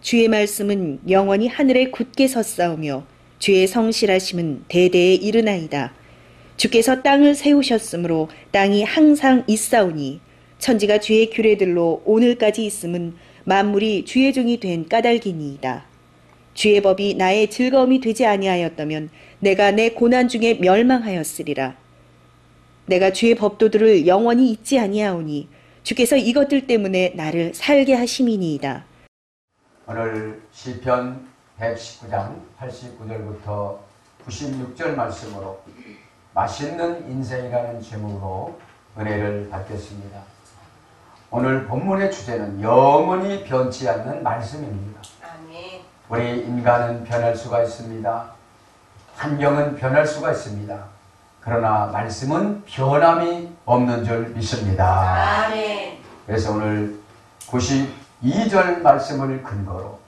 주의 말씀은 영원히 하늘에 굳게 섰사오며 주의 성실하심은 대대에 이르나이다. 주께서 땅을 세우셨으므로 땅이 항상 있사오니 천지가 주의 규례들로 오늘까지 있음은 만물이 주의 종이 된 까닭이니이다. 주의 법이 나의 즐거움이 되지 아니하였다면 내가 내 고난 중에 멸망하였으리라. 내가 주의 법도들을 영원히 잊지 아니하오니 주께서 이것들 때문에 나를 살게 하심이니이다. 오늘 시편 119장 89절부터 96절 말씀으로 맛있는 인생이라는 제목으로 은혜를 받겠습니다. 오늘 본문의 주제는 영원히 변치 않는 말씀입니다. 아멘. 우리 인간은 변할 수가 있습니다. 환경은 변할 수가 있습니다. 그러나 말씀은 변함이 없는 줄 믿습니다. 아멘. 그래서 오늘 92절 말씀을 근거로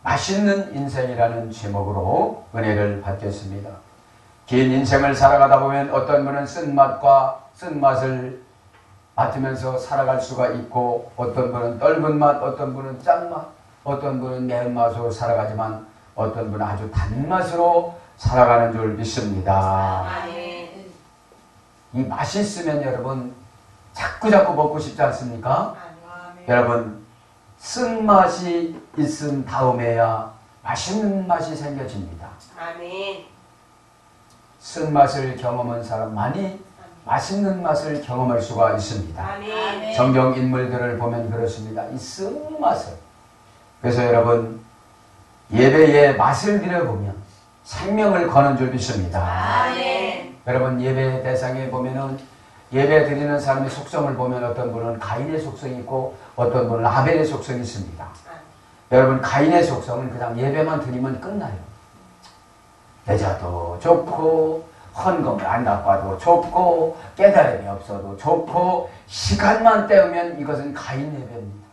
맛있는 인생이라는 제목으로 은혜를 받겠습니다. 긴 인생을 살아가다 보면 어떤 분은 쓴맛과 쓴맛을 맡으면서 살아갈 수가 있고, 어떤 분은 떫은 맛, 어떤 분은 짠맛, 어떤 분은 매운맛으로 살아가지만 어떤 분은 아주 단맛으로 살아가는 줄 믿습니다. 아멘. 이 맛있으면 여러분 자꾸자꾸 먹고 싶지 않습니까? 아멘. 여러분 쓴맛이 있은 다음에야 맛있는 맛이 생겨집니다. 아멘. 쓴맛을 경험한 사람만이 맛있는 맛을 경험할 수가 있습니다. 아멘. 성경 인물들을 보면 그렇습니다. 이 쓴맛을. 그래서 여러분 예배의 맛을 들여보면 생명을 거는 줄 믿습니다. 아멘. 여러분 예배 대상에 보면은 예배 드리는 사람의 속성을 보면 어떤 분은 가인의 속성이 있고 어떤 분은 아벨의 속성이 있습니다. 여러분 가인의 속성은 그냥 예배만 드리면 끝나요. 늦어도 좋고 헌금을 안 갚아도 좋고 깨달음이 없어도 좋고 시간만 때우면 이것은 가인 예배입니다.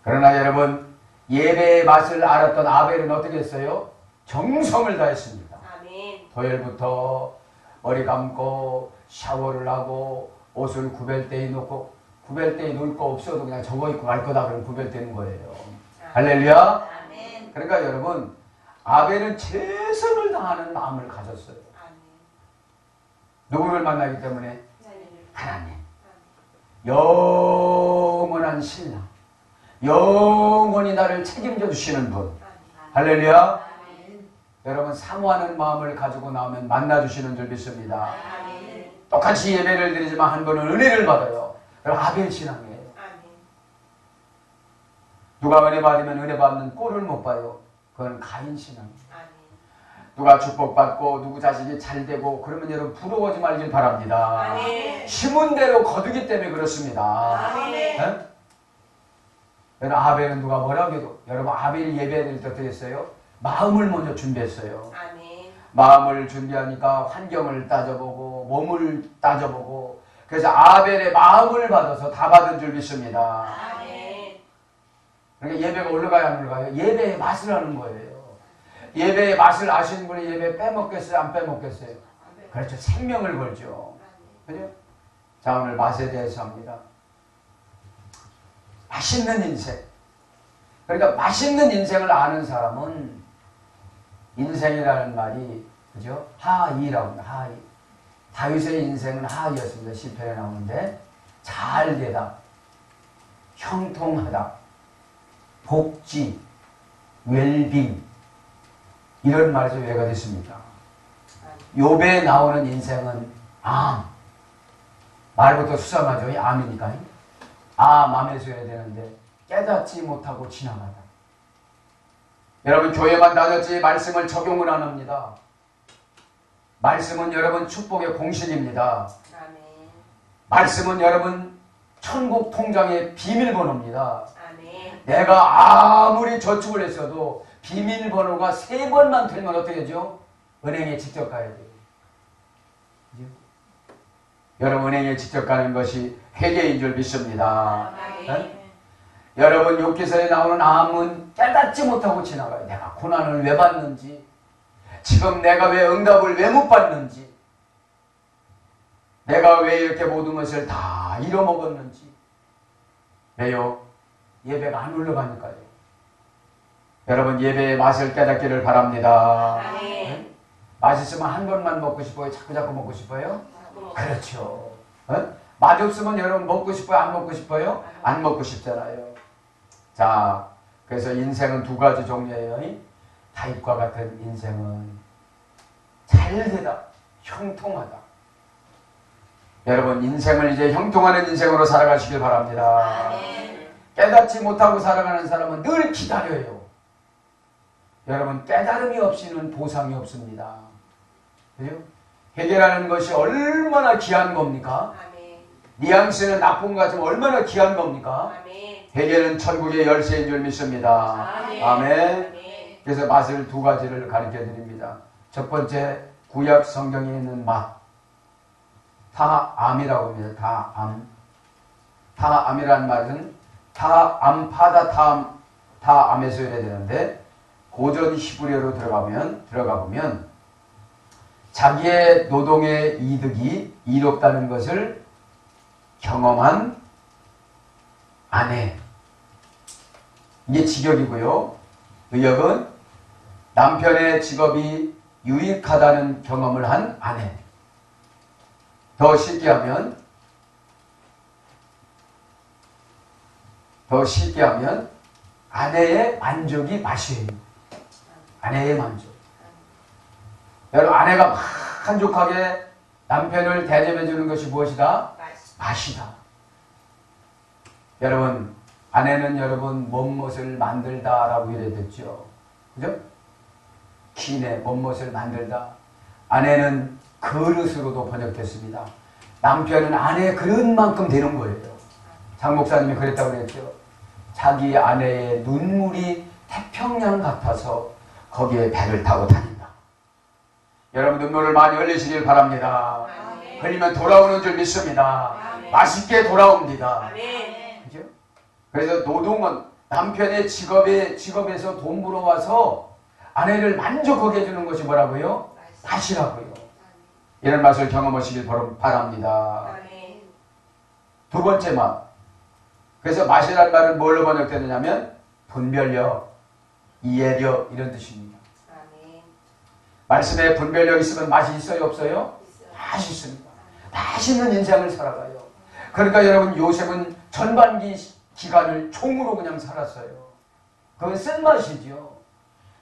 그러나 여러분 예배의 맛을 알았던 아벨은 어떻게 했어요? 정성을 다했습니다. 아멘. 토요일부터 머리 감고 샤워를 하고 옷을 구별대에 놓고, 구별대에 놓을 거 없어도 그냥 저거 입고 갈 거다 그러면 구별되는 거예요. 할렐루야. 아멘. 그러니까 여러분 아벨은 최선을 다하는 마음을 가졌어요. 아멘. 누구를 만나기 때문에? 하나님. 아멘. 영원한 신랑, 영원히 나를 책임져 주시는 분. 할렐루야. 아멘. 여러분 사모하는 마음을 가지고 나오면 만나주시는 줄 믿습니다. 아멘. 똑같이 예배를 드리지만 한 분은 은혜를 받아요. 그럼 아벨 신앙이에요. 아멘. 누가 은혜 받으면 은혜 받는 꼴을 못 봐요. 그건 가인 신앙이에요. 아멘. 누가 축복받고 누구 자식이 잘되고 그러면 여러분 부러워하지 말길 바랍니다. 아멘. 심은 대로 거두기 때문에 그렇습니다. 아멘. 네? 여러분 아벨은 누가 뭐라고 해도 여러분 아벨이 예배드릴 때 어떻게 했어요? 마음을 먼저 준비했어요. 아멘. 마음을 준비하니까 환경을 따져보고 몸을 따져보고, 그래서 아벨의 마음을 받아서 다 받은 줄 믿습니다. 아멘. 그러니까 예배가 올라가야 안 올라가요? 예배의 맛을 하는 거예요. 예배의 맛을 아시는 분이 예배 빼먹겠어요? 안 빼먹겠어요? 그렇죠. 생명을 걸죠. 그죠? 자, 오늘 맛에 대해서 합니다. 맛있는 인생. 그러니까 맛있는 인생을 아는 사람은 인생이라는 말이, 그죠? 하이라고 합니다. 하이. 다윗의 인생은 하이였습니다. 시편에 나오는데, 잘 되다, 형통하다, 복지, 웰빙, 이런 말에서 왜가 됐습니다. 욥에 나오는 인생은 암. 말부터 수상하죠. 이 암이니까. 암에서 해야 되는데 깨닫지 못하고 지나가다. 여러분 교회만 다녔지 말씀을 적용을 안 합니다. 말씀은 여러분 축복의 공신입니다. 아멘. 말씀은 여러분 천국 통장의 비밀번호입니다. 아멘. 내가 아무리 저축을 했어도 비밀번호가 3번만 틀면 어떻게 되죠? 은행에 직접 가야 돼요. 그죠? 여러분 은행에 직접 가는 것이 회개인 줄 믿습니다. 아멘. 여러분 욥기서에 나오는 암은 깨닫지 못하고 지나가요. 내가 고난을 왜 받는지, 지금 내가 왜 응답을 왜 못 받는지, 내가 왜 이렇게 모든 것을 다 잃어먹었는지. 왜요? 예배가 안 올라가니까요. 여러분 예배의 맛을 깨닫기를 바랍니다. 네? 맛있으면 한 번만 먹고 싶어요? 자꾸자꾸 먹고 싶어요? 그렇죠. 맛없으면 여러분 먹고 싶어요? 안 먹고 싶어요? 안 먹고 싶잖아요. 자, 그래서 인생은 두 가지 종류예요. 다윗과 같은 인생은 잘되다, 형통하다. 여러분 인생을 이제 형통하는 인생으로 살아가시길 바랍니다. 깨닫지 못하고 살아가는 사람은 늘 기다려요. 여러분 깨달음이 없이는 보상이 없습니다. 그죠? 해결하는 것이 얼마나 귀한 겁니까? 뉘앙스는 나쁜 것 같지만 얼마나 귀한 겁니까? 해결은 천국의 열쇠인 줄 믿습니다. 아멘. 그래서 맛을 두 가지를 가르쳐 드립니다. 첫 번째, 구약 성경에 있는 맛. 타암이라고 합니다. 타암. 타암이라는 말은 타암, 파다, 타암에서 이래야 되는데, 고전 히브리어로 들어가 보면, 자기의 노동의 이득이 이롭다는 것을 경험한 아내. 이게 직역이고요. 의역은 남편의 직업이 유익하다는 경험을 한 아내. 더 쉽게 하면 아내의 만족이 맛이에요. 아내의 만족. 여러분 아내가 만족하게 남편을 대접해 주는 것이 무엇이다? 맛이다. 여러분 아내는 여러분 몸못을 만들다라고 이래됐죠. 그죠? 기내 몸못을 만들다. 아내는 그릇으로도 번역됐습니다. 남편은 아내의 그릇만큼 되는 거예요. 장 목사님이 그랬다고 그랬죠. 자기 아내의 눈물이 태평양 같아서 거기에 배를 타고 다닌다. 여러분 눈물을 많이 흘리시길 바랍니다. 흘리면 돌아오는 줄 믿습니다. 맛있게 돌아옵니다. 그죠? 그래서 노동은 남편의 직업에서 돈 벌어와서 아내를 만족하게 해주는 것이 뭐라고요? 맛이라고요. 이런 맛을 경험하시길 바랍니다. 두 번째 맛. 그래서 맛이라는 말은 뭘로 번역되느냐면 분별력, 이해력 이런 뜻입니다. 말씀에 분별력 있으면 맛이 있어요? 없어요? 맛이 있습니다. 맛있는 인생을 살아가요. 그러니까 여러분 요셉은 전반기 기간을 종으로 그냥 살았어요. 그건 쓴맛이죠.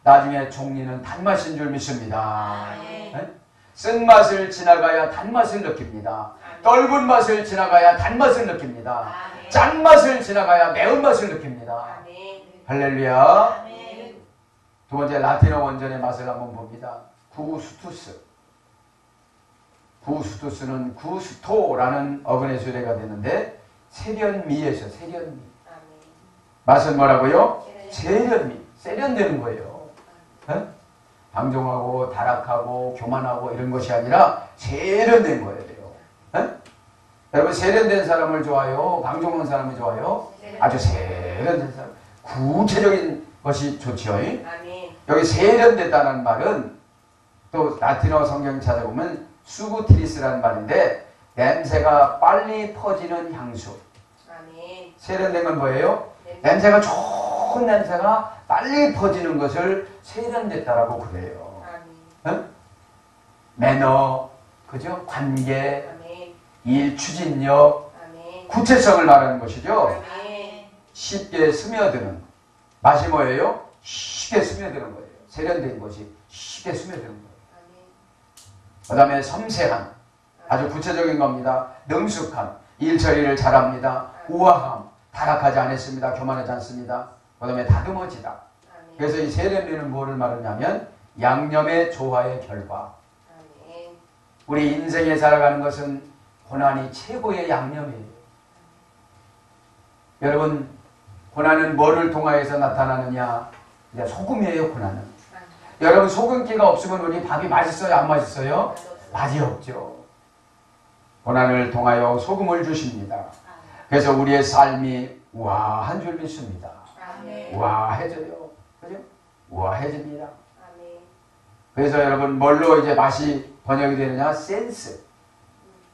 나중에 종리는 단맛인 줄 믿습니다. 네? 쓴맛을 지나가야 단맛을 느낍니다. 떫은 맛을 지나가야 단맛을 느낍니다. 짠맛을 지나가야 매운맛을 느낍니다. 할렐루야. 두 번째 라틴어 원전의 맛을 한번 봅니다. 구스투스. 구스투스는 구스토라는 어근의 수레가 되는데 세련미에서 세련미. 맛은 뭐라고요? 세련미. 세련되는 거예요. 네? 방종하고 다락하고 교만하고 이런 것이 아니라 세련된 거예요. 네? 여러분 세련된 사람을 좋아요? 방종한 사람을 좋아요? 아주 세련된 사람. 구체적인 것이 좋죠. 여기 세련됐다는 말은 또 라틴어 성경 찾아보면 수구티리스라는 말인데 냄새가 빨리 퍼지는 향수. 세련된 건 뭐예요? 냄새가 좋은 냄새가 빨리 퍼지는 것을 세련됐다라고 그래요. 매너, 그죠? 관계, 일 추진력, 구체성을 말하는 것이죠. 쉽게 스며드는 맛이 뭐예요? 쉽게 스며드는 거예요. 세련된 것이 쉽게 스며드는 거예요. 그 다음에 섬세한, 아주 구체적인 겁니다. 능숙한, 일 처리를 잘합니다. 우아함, 타락하지 않았습니다. 교만하지 않습니다. 그 다음에 다듬어지다. 그래서 이 세련미는 뭐를 말하냐면 양념의 조화의 결과. 우리 인생에 살아가는 것은 고난이 최고의 양념이에요. 여러분 고난은 뭐를 통하여서 나타나느냐? 소금이에요. 고난은. 여러분 소금기가 없으면 우리 밥이 맛있어요? 안 맛있어요? 맛이 없죠. 고난을 통하여 소금을 주십니다. 그래서 우리의 삶이 우아한 줄 믿습니다. 우아해져요. 그죠? 우아해집니다. 그래서 여러분 뭘로 이제 맛이 번역이 되느냐? 센스.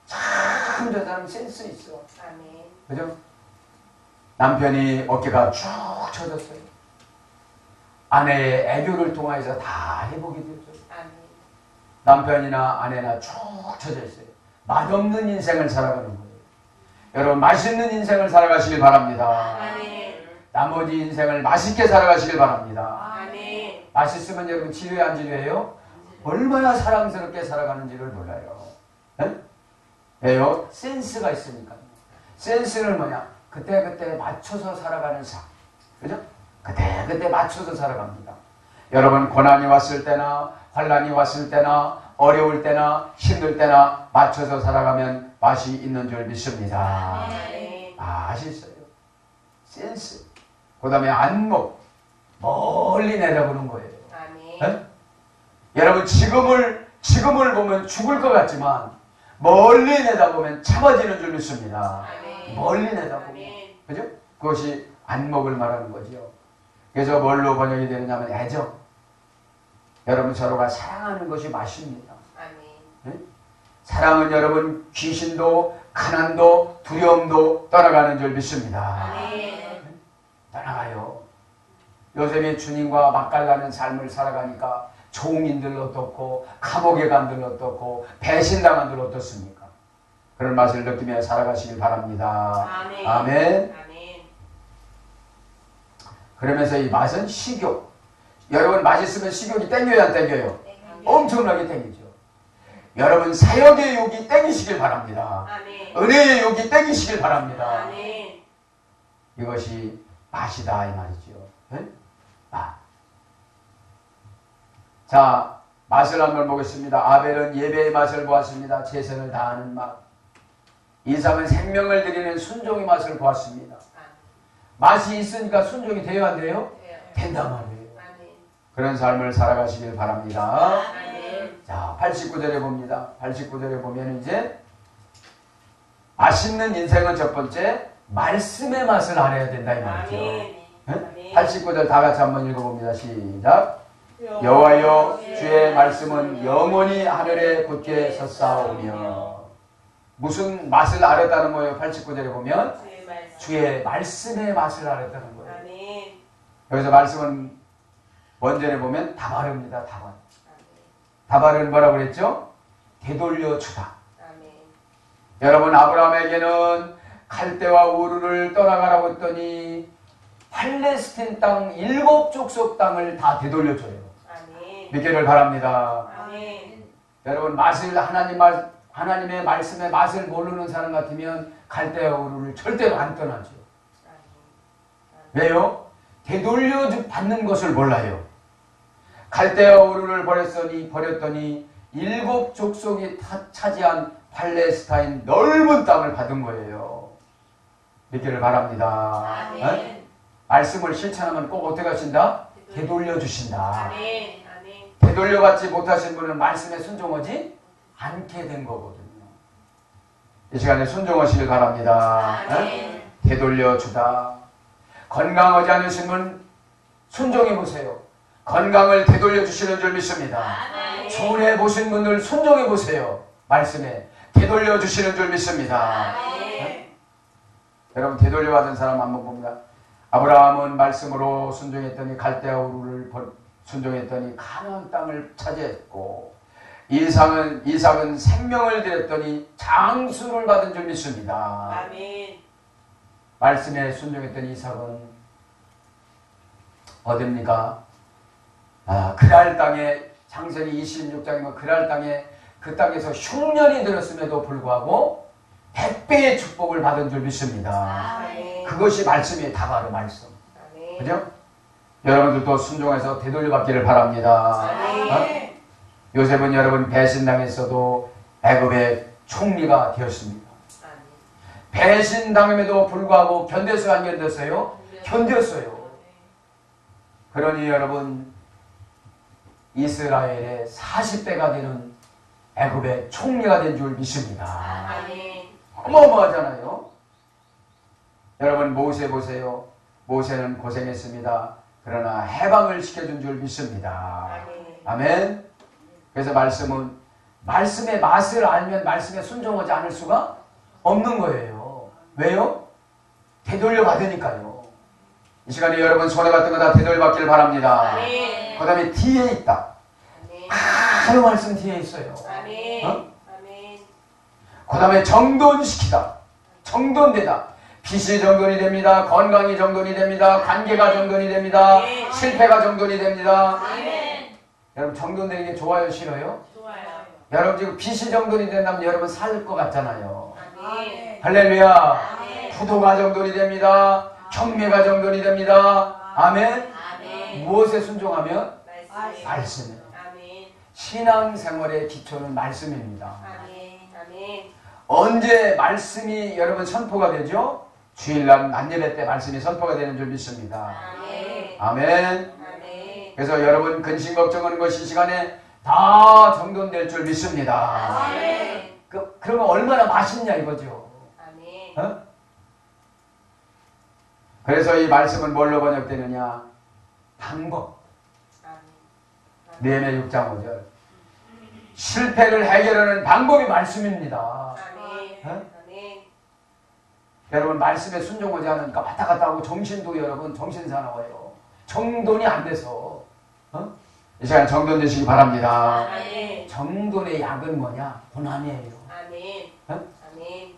참 저 사람 센스 있어. 그죠? 남편이 어깨가 쭉 처졌어요. 아내의 애교를 통해서 다 회복이 됐죠. 아멘. 남편이나 아내나 쭉 처져 있어요. 맛없는 인생을 살아가는 거예요. 여러분 맛있는 인생을 살아가시길 바랍니다. 아멘. 나머지 인생을 맛있게 살아가시길 바랍니다. 아멘. 맛있으면 여러분 지루해 안 지루해요? 얼마나 사랑스럽게 살아가는지를 몰라요. 네? 왜요? 센스가 있으니까요. 센스는 뭐냐? 그때그때 맞춰서 살아가는 삶. 그죠? 그때그때 맞춰서 살아갑니다. 여러분 고난이 왔을 때나 환난이 왔을 때나 어려울 때나 힘들 때나 맞춰서 살아가면 맛이 있는 줄 믿습니다. 아멘. 맛이 있어요. 센스. 그 다음에 안목. 멀리 내다보는 거예요. 아멘. 네? 여러분 지금을 보면 죽을 것 같지만 멀리 내다보면 참아지는 줄 믿습니다. 아멘. 멀리 내다보면. 아멘. 그죠? 그것이 안목을 말하는 거죠. 그래서 뭘로 번역이 되느냐면 애정. 여러분 서로가 사랑하는 것이 맛입니다. 아멘. 네? 사랑은 여러분 귀신도 가난도 두려움도 떠나가는 줄 믿습니다. 아멘. 떠나가요. 요셉이 주님과 맛깔나는 삶을 살아가니까 종인들 어떻고 감옥에 간들 어떻고 배신당한들 어떻습니까? 그런 맛을 느끼며 살아가시길 바랍니다. 아멘. 아멘. 아멘. 그러면서 이 맛은 식욕. 여러분 맛있으면 식욕이 땡겨요 안 땡겨요? 엄청나게 땡기죠. 여러분 사역의 욕이 땡기시길 바랍니다. 아멘. 은혜의 욕이 땡기시길 바랍니다. 아멘. 이것이 맛이다 이 말이죠. 네? 맛. 자, 맛을 한번 보겠습니다. 아벨은 예배의 맛을 보았습니다. 최선을 다하는 맛. 이삭은 생명을 드리는 순종의 맛을 보았습니다. 맛이 있으니까 순종이 돼요 안 돼요? 된단 말이에요. 아멘. 그런 삶을 살아가시길 바랍니다. 아멘. 자, 89절에 봅니다. 89절에 보면 이제 맛있는 인생은 첫 번째 말씀의 맛을 알아야 된다 이 말이죠. 아멘. 89절 다 같이 한번 읽어봅니다. 시작. 여호와여 주의 말씀은 영원히 하늘에 굳게 섰사오며. 무슨 맛을 알았다는 거예요? 89절에 보면 주의 말씀. 주의 말씀의 맛을 알았다는 거예요. 아멘. 여기서 말씀은 원전에 보면 다발입니다. 다발. 아멘. 다발은 뭐라고 그랬죠? 되돌려 주다. 아멘. 여러분 아브라함에게는 갈대와 우르를 떠나가라고 했더니 팔레스틴 땅 7족속 땅을 다 되돌려줘요. 아멘. 믿기를 바랍니다. 아멘. 여러분 맛을 하나님의 말씀의 맛을 모르는 사람 같으면 갈대와 우르를 절대로 안 떠나죠. 왜요? 되돌려 받는 것을 몰라요. 갈대와 우르를 버렸더니 7족속이 차지한 팔레스타인 넓은 땅을 받은 거예요. 믿기를 바랍니다. 아멘. 말씀을 실천하면 꼭 어떻게 하신다? 되돌려 주신다. 아멘. 아멘. 되돌려 받지 못하신 분은 말씀에 순종하지 않게 된 거거든요. 이 시간에 순종하시길 바랍니다. 아멘. 되돌려 주다. 건강하지 않으신 분 순종해 보세요. 건강을 되돌려 주시는 줄 믿습니다. 아멘. 손해 보신 분들 순종해 보세요. 말씀에 되돌려 주시는 줄 믿습니다. 아멘. 여러분 되돌려 받은 사람 한번 봅니다. 아브라함은 말씀으로 순종했더니 갈대아 우르를 순종했더니 가나안 땅을 차지했고 이삭은 생명을 드렸더니 장수를 받은 줄 믿습니다. 아멘. 말씀에 순종했던 이삭은 어딥니까? 그랄 땅에 창세기 26장이면 그랄 땅에 그 땅에서 흉년이 들었음에도 불구하고 100배의 축복을 받은 줄 믿습니다. 아멘. 그것이 말씀이 다바로 말씀. 아멘. 그죠? 여러분들도 순종해서 되돌려 받기를 바랍니다. 아멘. 요셉은 여러분 배신당했어도 애굽의 총리가 되었습니다. 아멘. 배신당함에도 불구하고 견뎠어요? 안 견뎠어요? 견뎠어요. 그러니 여러분 이스라엘의 40대가 되는 애굽의 총리가 된 줄 믿습니다. 아멘. 어마어마하잖아요. 여러분 모세 보세요. 모세는 고생했습니다. 그러나 해방을 시켜준 줄 믿습니다. 아멘. 아멘. 그래서 말씀은 말씀의 맛을 알면 말씀에 순종하지 않을 수가 없는 거예요. 왜요? 되돌려 받으니까요. 이 시간에 여러분 손해 같은 거 다 되돌려 받기를 바랍니다. 아멘. 그 다음에 뒤에 있다. 아멘. 하루 말씀 뒤에 있어요. 아멘. 어? 아멘. 그 다음에 정돈시키다. 정돈되다. 빚이 정돈이 됩니다. 건강이 정돈이 됩니다. 관계가 정돈이 됩니다. 아멘. 실패가 정돈이 됩니다. 아멘. 여러분 정돈되는 게 좋아요, 싫어요? 좋아요. 여러분 지금 빚이 정돈이 된다면 여러분 살 것 같잖아요. 아멘. 할렐루야. 아멘. 부도가 정돈이 됩니다. 경매가 정돈이 됩니다. 아멘. 아멘. 무엇에 순종하면? 말씀. 말씀에. 아멘. 신앙생활의 기초는 말씀입니다. 아멘. 아멘. 언제 말씀이 여러분 선포가 되죠? 주일날 만예배 때 말씀이 선포가 되는 줄 믿습니다. 아멘. 아멘. 아멘. 그래서 여러분 근심 걱정하는 것이 이 시간에 다 정돈될 줄 믿습니다. 아멘. 그러면 얼마나 맛있냐 이거죠. 아멘. 어? 그래서 이 말씀은 뭘로 번역되느냐? 방법. 아멘. 느헤미야 6장 5절. 실패를 해결하는 방법이 말씀입니다. 아멘. 어? 아멘. 여러분 말씀에 순종하지 않으니까 왔다 갔다 하고 정신도 여러분 정신사나워요. 정돈이 안 돼서 이 시간 정돈되시기 바랍니다. 아멘. 정돈의 약은 뭐냐? 고난이에요. 아멘. 어? 아멘.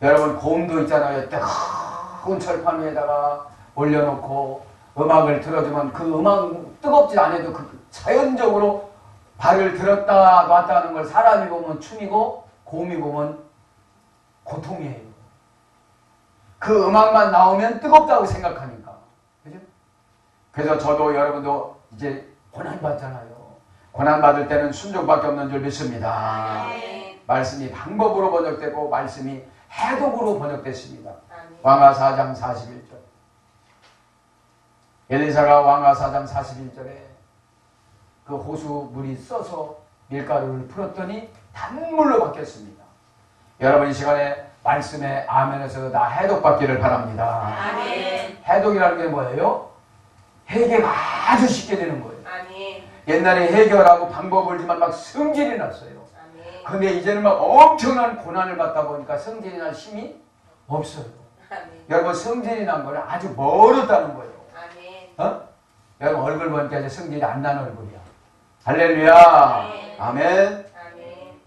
여러분 고음도 있잖아요. 뜨거운 철판 위에다가 올려놓고 음악을 들어주면 그 음악 뜨겁지 않아도 그 자연적으로 발을 들었다 놨다 하는 걸 사람이 보면 춤이고 고음이 보면 고통이에요. 그 음악만 나오면 뜨겁다고 생각하니까. 그죠? 그래서 저도 여러분도 이제 고난받잖아요. 고난받을 때는 순종밖에 없는 줄 믿습니다. 아멘. 말씀이 방법으로 번역되고 말씀이 해독으로 번역됐습니다. 아멘. 왕하 4장 41절. 엘리사가 왕하 4장 41절에 그 호수 물이 써서 밀가루를 풀었더니 단물로 바뀌었습니다. 여러분 이 시간에 말씀에 아멘에서 다 해독받기를 바랍니다. 아멘. 해독이라는 게 뭐예요? 해결 아주 쉽게 되는 거예요. 아멘. 옛날에 해결하고 방법을 지만 막 성질이 났어요. 아멘. 근데 이제는 막 엄청난 고난을 받다 보니까 성질이 날 힘이 없어요. 아멘. 여러분 성질이 난 거는 아주 멀었다는 거예요. 아멘. 어? 여러분 얼굴 보니까 이제 성질이 안 나는 얼굴이야. 할렐루야. 아멘. 아멘. 아멘.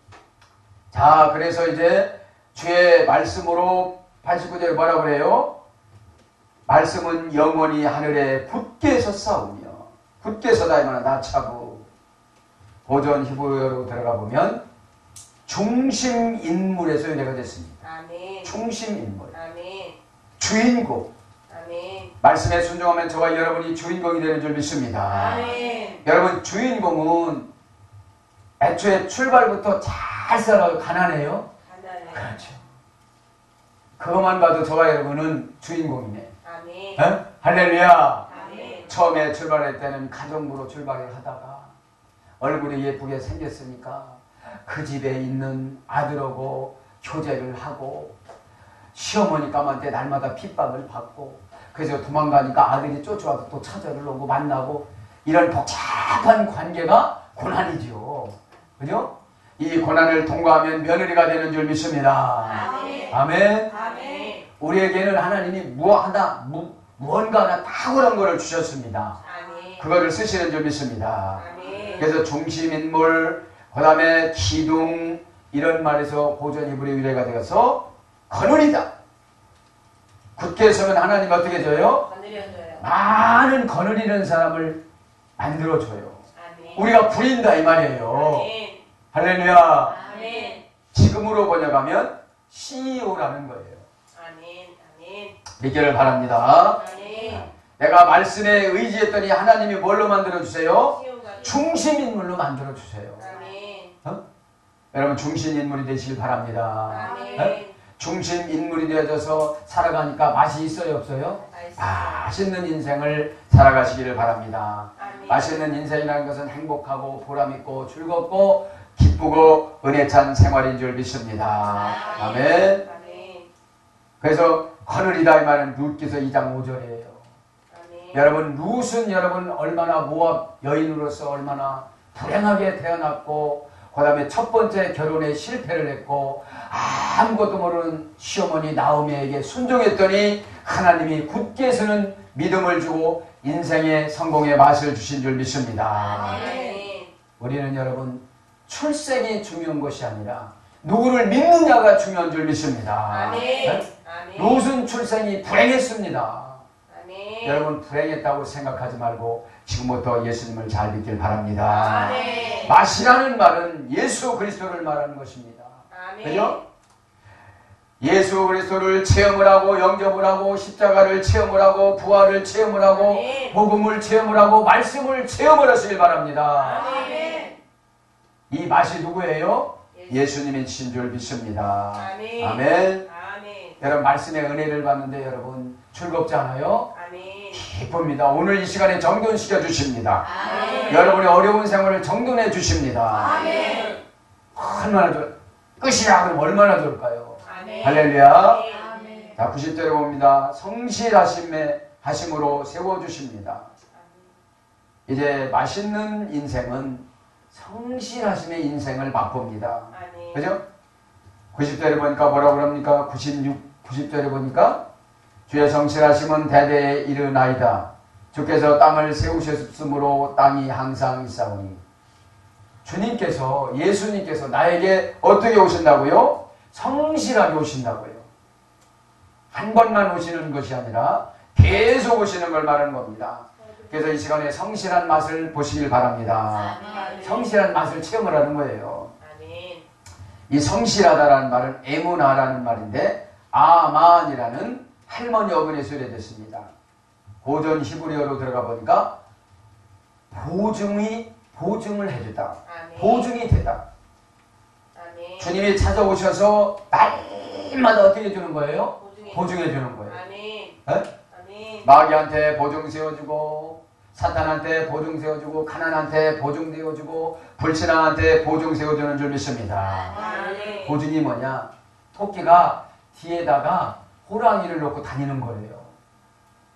자, 그래서 이제 주의 말씀으로 89절에 뭐라고 그래요? 말씀은 영원히 하늘에 굳게 섰사오며 굳게 서다 이 말은 나차고 고전 히브리어로 들어가 보면 중심인물에서 유래가 됐습니다. 아멘. 중심인물. 아멘. 주인공. 아멘. 말씀에 순종하면 저와 여러분이 주인공이 되는 줄 믿습니다. 아멘. 여러분 주인공은 애초에 출발부터 잘 살아요. 가난해요? 가난해. 그렇죠. 그것만 봐도 저와 여러분은 주인공이네. 아멘. 어? 할렐루야. 아멘. 처음에 출발할 때는 가정부로 출발을 하다가 얼굴이 예쁘게 생겼으니까 그 집에 있는 아들하고 교제를 하고 시어머니 까만테 날마다 핍박을 받고 그래서 도망가니까 아들이 쫓아와서 또 찾아를 오고 만나고 이런 복잡한 관계가 고난이죠. 그죠? 이 고난을 통과하면 며느리가 되는 줄 믿습니다. 아멘. 아멘. 아멘. 우리에게는 하나님이 무언가 하나 탁월한 것을 주셨습니다. 아멘. 그거를 쓰시는 줄 믿습니다. 아멘. 그래서 중심인물, 그 다음에 기둥 이런 말에서 고전 히브리 유래가 되어서 거느리다. 굳게 서면 하나님 어떻게 해줘요? 거느려줘요. 많은 거느리는 사람을 만들어줘요. 아멘. 우리가 부린다 이 말이에요. 아멘. 할렐루야. 아멘. 지금으로 번역하면 CEO라는 거예요. 아멘. 아멘. 믿기를 바랍니다. 아멘. 내가 말씀에 의지했더니 하나님이 뭘로 만들어주세요? 시오가 중심인물로 만들어주세요. 아멘. 여러분 중심인물이 되시길 바랍니다. 아멘. 중심인물이 되어져서 살아가니까 맛이 있어요 없어요? 말씀. 맛있는 인생을 살아가시기를 바랍니다. 아멘. 맛있는 인생이라는 것은 행복하고 보람있고 즐겁고 기쁘고 은혜찬 생활인 줄 믿습니다. 아멘. 아멘. 그래서 거느리다 이 말은 룻기서 2장 5절이에요. 아멘. 여러분 룻은 여러분 얼마나 모압 여인으로서 얼마나 불행하게 태어났고 그 다음에 첫 번째 결혼에 실패를 했고 아무것도 모르는 시어머니 나오미에게 순종했더니 하나님이 굳게 서는 믿음을 주고 인생의 성공의 맛을 주신 줄 믿습니다. 아멘. 우리는 여러분 출생이 중요한 것이 아니라 누구를 믿느냐가 중요한 줄 믿습니다. 아멘. 네? 아멘. 롯은 출생이 불행했습니다. 아멘. 여러분 불행했다고 생각하지 말고 지금부터 예수님을 잘 믿길 바랍니다. 아멘. 맛이라는 말은 예수 그리스도를 말하는 것입니다. 아멘. 그죠? 예수 그리스도를 체험을 하고 영접을 하고 십자가를 체험을 하고 부활을 체험을 하고 아멘. 복음을 체험을 하고 말씀을 체험을 하시길 바랍니다. 아멘. 이 맛이 누구예요? 예수님이 신 줄 믿습니다. 아멘. 아멘. 아멘. 여러분 말씀의 은혜를 받는데 여러분 즐겁지 않아요? 아멘. 기쁩니다. 오늘 이 시간에 정돈시켜 주십니다. 아멘. 여러분의 어려운 생활을 정돈해 주십니다. 아멘. 얼마나 좋 끝이야 그럼 얼마나 좋을까요? 아멘. 할렐루야. 아멘. 자 90절에 봅니다. 성실하심으로 세워주십니다. 이제 맛있는 인생은 성실하심의 인생을 맛봅니다. 아멘. 그죠? 90절에 보니까 뭐라고 그럽니까? 90절에 보니까 주의 성실하심은 대대에 이르나이다. 주께서 땅을 세우셨으므로 땅이 항상 있사오니. 주님께서 예수님께서 나에게 어떻게 오신다고요? 성실하게 오신다고요. 한 번만 오시는 것이 아니라 계속 오시는 걸 말하는 겁니다. 그래서 이 시간에 성실한 맛을 보시길 바랍니다. 아멘. 성실한 맛을 체험을 하는 거예요. 아멘. 이 성실하다라는 말은 에무나라는 말인데 아만이라는 할머니 어근에서 유래됐습니다. 고전 히브리어로 들어가 보니까 보증을 해주다. 아멘. 보증이 되다. 아멘. 주님이 찾아오셔서 날마다 어떻게 해주는 거예요? 보증해 주는 거예요. 아멘. 에? 아멘. 마귀한테 보증 세워주고 사탄한테 보증 세워주고 가난한테 보증 세워주고 불신앙한테 보증 세워주는 줄 믿습니다. 아멘. 보증이 뭐냐? 토끼가 뒤에다가 호랑이를 놓고 다니는 거예요.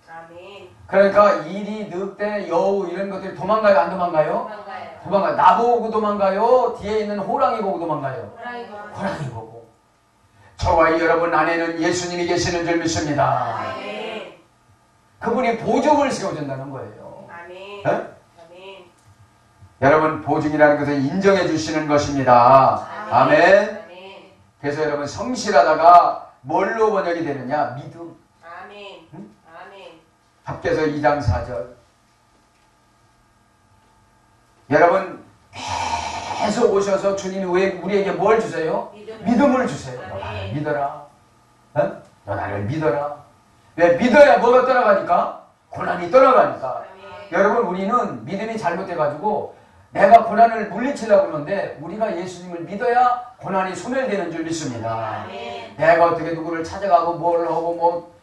아멘. 그러니까 이리, 늑대, 여우 이런 것들이 도망가요? 안 도망가요? 도망가요. 도망가요. 나보고 도망가요? 뒤에 있는 호랑이 보고 도망가요? 호랑이 호랑이 보고. 저와 이 여러분 안에는 예수님이 계시는 줄 믿습니다. 아멘. 그분이 보증을 세워준다는 거예요. 아멘. 에? 아멘. 여러분 보증이라는 것을 인정해 주시는 것입니다. 아멘. 아멘. 그래서 여러분 성실하다가 뭘로 번역이 되느냐? 믿음. 아멘. 응? 아멘. 합계서 2장 4절. 여러분 계속 오셔서 주님이 왜 우리에게 뭘 주세요? 믿음을 주세요. 너 나를 믿어라. 어? 너 나를 믿어라. 왜 믿어야 뭐가 떠나가니까? 고난이 떠나가니까. 아멘. 여러분 우리는 믿음이 잘못돼가지고 내가 고난을 물리치려고 하는데 우리가 예수님을 믿어야 고난이 소멸되는 줄 믿습니다. 아멘. 내가 어떻게 누구를 찾아가고 뭘 하고 뭐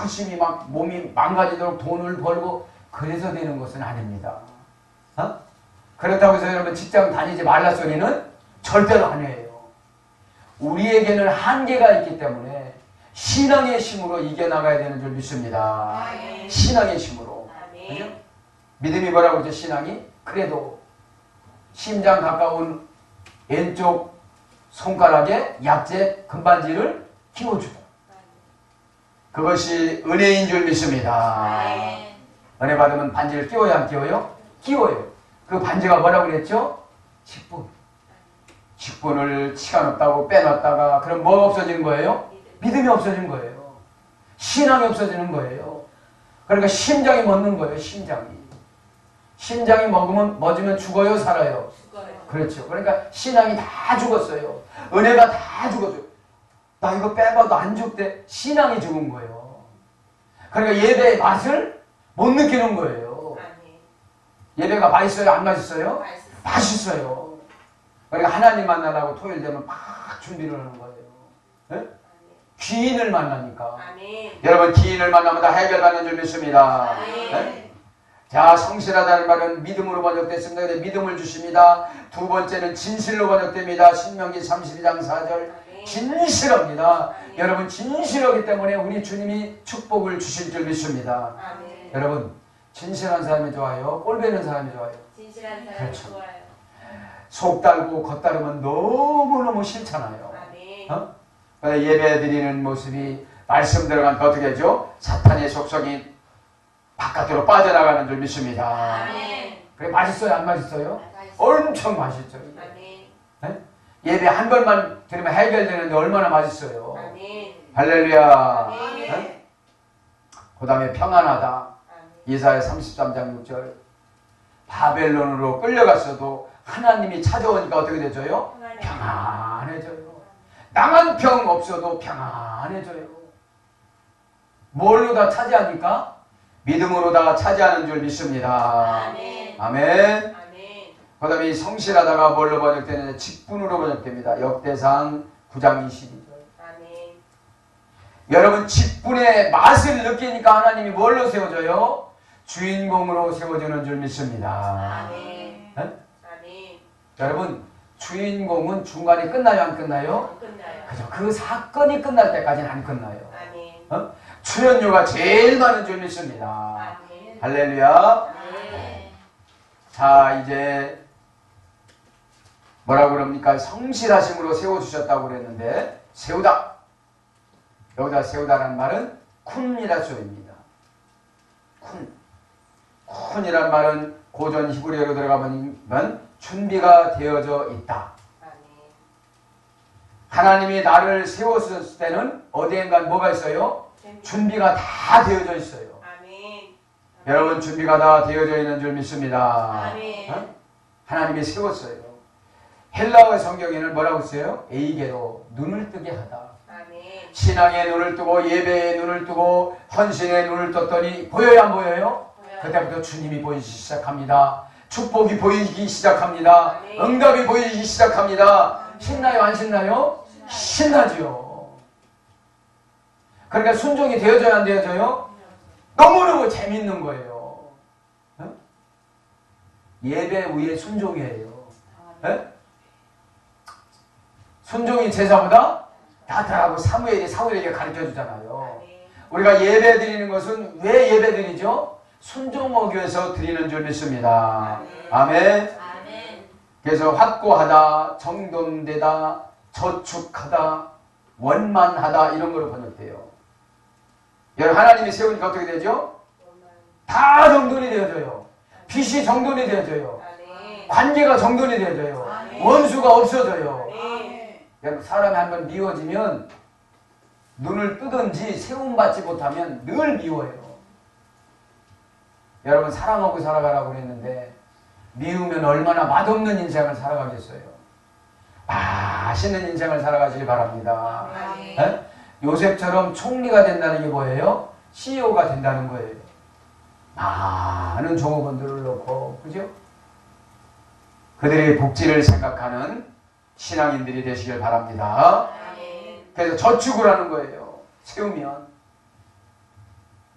열심히 막 몸이 망가지도록 돈을 벌고 그래서 되는 것은 아닙니다. 어? 그렇다고 해서 여러분 직장 다니지 말라 소리는 절대로 아니에요. 우리에게는 한계가 있기 때문에 신앙의 힘으로 이겨나가야 되는 줄 믿습니다. 아멘. 신앙의 힘으로. 그죠? 아멘. 믿음이 뭐라고 그러죠? 신앙이? 그래도 심장 가까운 왼쪽 손가락에 약재 금반지를 끼워주다. 그것이 은혜인 줄 믿습니다. 아멘. 은혜 받으면 반지를 끼워야 안 끼워요? 끼워요. 그 반지가 뭐라고 그랬죠? 직분. 직분을 시간 없다고 빼놨다가 그럼 뭐가 없어지는 거예요? 믿음이 없어지는 거예요. 신앙이 없어지는 거예요. 그러니까 심장이 멎는 거예요. 심장이 멎으면 죽어요? 살아요? 죽어요. 그렇죠. 그러니까 신앙이 다 죽었어요. 은혜가 다 죽었어요. 나 이거 빼봐도 안 죽대. 신앙이 죽은 거예요. 그러니까 예배의 맛을 못 느끼는 거예요. 아멘. 예배가 맛있어요? 안 맛있어요? 맛있어요. 맛있어요. 그러니까 하나님 만나려고 토요일 되면 막 준비를 하는 거예요. 네? 귀인을 만나니까. 아멘. 여러분 귀인을 만나면 다 해결받는 줄 믿습니다. 아멘. 네? 자, 성실하다는 말은 믿음으로 번역됐습니다. 근데 믿음을 주십니다. 두 번째는 진실로 번역됩니다. 신명기 32장 4절. 진실합니다. 아멘. 여러분 진실하기 때문에 우리 주님이 축복을 주실 줄 믿습니다. 아멘. 여러분 진실한 사람이 좋아요? 꼴 배는 사람이 좋아요? 진실한 사람이 그렇죠. 좋아요. 속 달고 겉 다르면 너무너무 싫잖아요. 아멘. 예배 드리는 모습이 말씀 들어간 어떻게 하죠? 사탄의 속성이 바깥으로 빠져나가는 줄 믿습니다. 아멘. 그래 맛있어요? 안 맛있어요? 엄청 맛있죠. 아멘. 네? 예배 한 번만 드리면 해결되는데 얼마나 맛있어요. 아멘. 할렐루야. 아멘. 네? 그 다음에 평안하다. 아멘. 이사야 33장 6절. 바벨론으로 끌려갔어도 하나님이 찾아오니까 어떻게 되죠요? 평안해져요. 나만 병 없어도 평안해져요. 뭘로 다 차지하니까? 믿음으로 다 차지하는 줄 믿습니다. 아멘. 아멘. 아멘. 그 다음에 이 성실하다가 뭘로 번역되느냐? 직분으로 번역됩니다. 역대상 9장 22절. 아멘. 여러분 직분의 맛을 느끼니까 하나님이 뭘로 세워져요? 주인공으로 세워주는 줄 믿습니다. 아멘. 네? 아멘. 여러분 주인공은 중간에 끝나요? 안 끝나요? 끝나요. 그죠? 그 사건이 끝날 때까지는 안 끝나요. 아멘. 출연료가 제일 많은 줄 믿습니다. 아멘. 할렐루야. 아멘. 자 이제 뭐라고 그럽니까? 성실하심으로 세워주셨다고 그랬는데 세우다. 여기다 세우다라는 말은 쿤이라 소입니다. 쿤이란 말은 고전 히브리어로 들어가면 준비가 되어져 있다. 아멘. 하나님이 나를 세웠을 때는 어디엔가 뭐가 있어요? 준비가 다 되어져 있어요. 아멘. 여러분 준비가 다 되어져 있는 줄 믿습니다. 아멘. 하나님이 세웠어요. 헬라어 성경에는 뭐라고 써요? 에이게로 눈을 뜨게 하다. 아멘. 신앙에 눈을 뜨고 예배에 눈을 뜨고 헌신에 눈을 떴더니 보여요 안 보여요? 그때부터 주님이 보이기 시작합니다. 축복이 보이기 시작합니다. 아멘. 응답이 보이기 시작합니다. 신나요 안 신나요? 신나죠. 그러니까 순종이 되어져야 안 되어져요? 너무너무 재밌는 거예요. 예배 위에 순종이에요. 순종이 제사보다 낫더라고 사무엘에게 가르쳐주잖아요. 우리가 예배 드리는 것은 왜 예배 드리죠? 순종하기 위해서 드리는 줄 믿습니다. 아멘. 그래서 확고하다, 정돈되다, 저축하다, 원만하다 이런 거로 번역돼요. 여러분 하나님이 세우니까 어떻게 되죠? 다 정돈이 되어져요. 빚이 정돈이 되어져요. 관계가 정돈이 되어져요. 원수가 없어져요. 여러분 사람이 한번 미워지면 눈을 뜨든지 세움받지 못하면 늘 미워해요. 여러분 사랑하고 살아가라고 그랬는데 미우면 얼마나 맛없는 인생을 살아가겠어요. 맛있는 인생을 살아가시기 바랍니다. 네? 요셉처럼 총리가 된다는 게 뭐예요? CEO가 된다는 거예요. 많은 종업원들을 놓고 그죠? 그들의 복지를 생각하는 신앙인들이 되시길 바랍니다. 그래서 저축을 하는 거예요. 세우면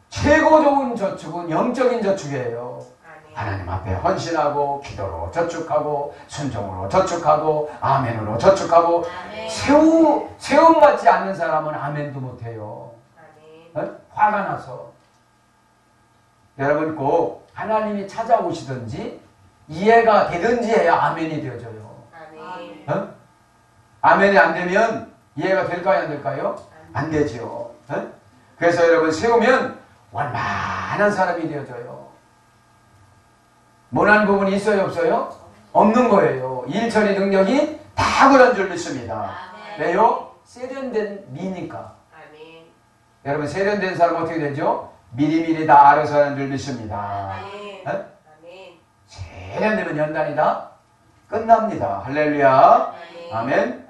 최고 좋은 저축은 영적인 저축이에요. 하나님 앞에 헌신하고 기도로 저축하고 순종으로 저축하고 아멘으로 저축하고 세움받지 않는 사람은 아멘도 못해요. 화가 나서. 여러분 꼭 하나님이 찾아오시든지 이해가 되든지 해야 아멘이 되어져요. 아멘이 안 되면 이해가 될까요 안 될까요? 안 되죠. 그래서 여러분 세우면 완만한 사람이 되어져요. 모난 부분이 있어요 없어요? 없는 거예요. 일처리 능력이 탁월한 줄 믿습니다. 왜요? 세련된 미니까. 여러분 세련된 사람 어떻게 되죠? 미리미리 다 알아서 하는 줄 믿습니다. 세련되면 연단이다 끝납니다. 할렐루야. 아멘.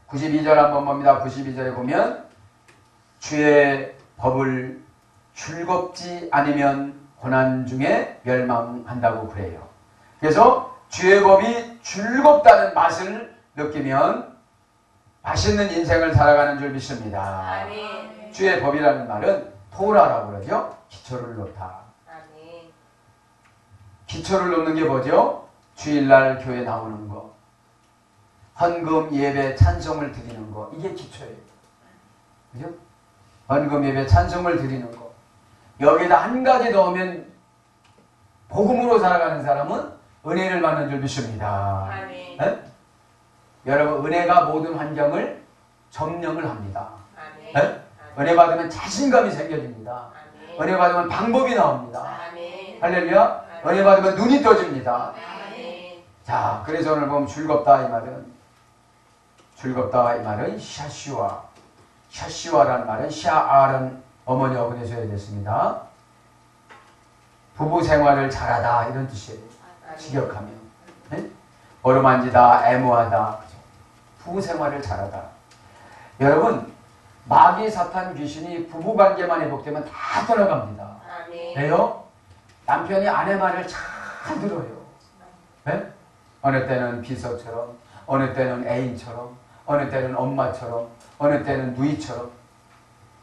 92절 한번 봅니다. 92절에 보면 주의 법을 즐겁지 않으면 고난 중에 멸망한다고 그래요. 그래서 주의 법이 즐겁다는 맛을 느끼면 맛있는 인생을 살아가는 줄 믿습니다. 아멘. 주의 법이라는 말은 토라라고 그러죠. 기초를 놓다. 아멘. 기초를 놓는 게 뭐죠? 주일날 교회 나오는 거, 헌금 예배 찬송을 드리는 거, 이게 기초예요. 그죠? 헌금 예배 찬송을 드리는 거. 여기다 한 가지 넣으면 복음으로 살아가는 사람은 은혜를 받는 줄 믿습니다. 아멘. 네? 여러분 은혜가 모든 환경을 점령을 합니다. 아멘. 네? 은혜 받으면 자신감이 생겨집니다. 아멘. 은혜 받으면 방법이 나옵니다. 아멘. 할렐루야. 은혜 받으면 눈이 떠집니다. 아멘. 자, 그래서 오늘 보면 즐겁다 이 말은 샤시와라는 말은 샤아라는 어머니 어머니 줘야 됐습니다. 부부 생활을 잘하다 이런 뜻이에요. 직역하면 네? 어루만지다, 애무하다. 부부 생활을 잘하다. 여러분 마귀 사탄 귀신이 부부관계만 회복되면 다 떠나갑니다. 아멘. 왜요? 남편이 아내 말을 잘 들어요. 네? 어느 때는 비서처럼, 어느 때는 애인처럼, 어느 때는 엄마처럼, 어느 때는 누이처럼.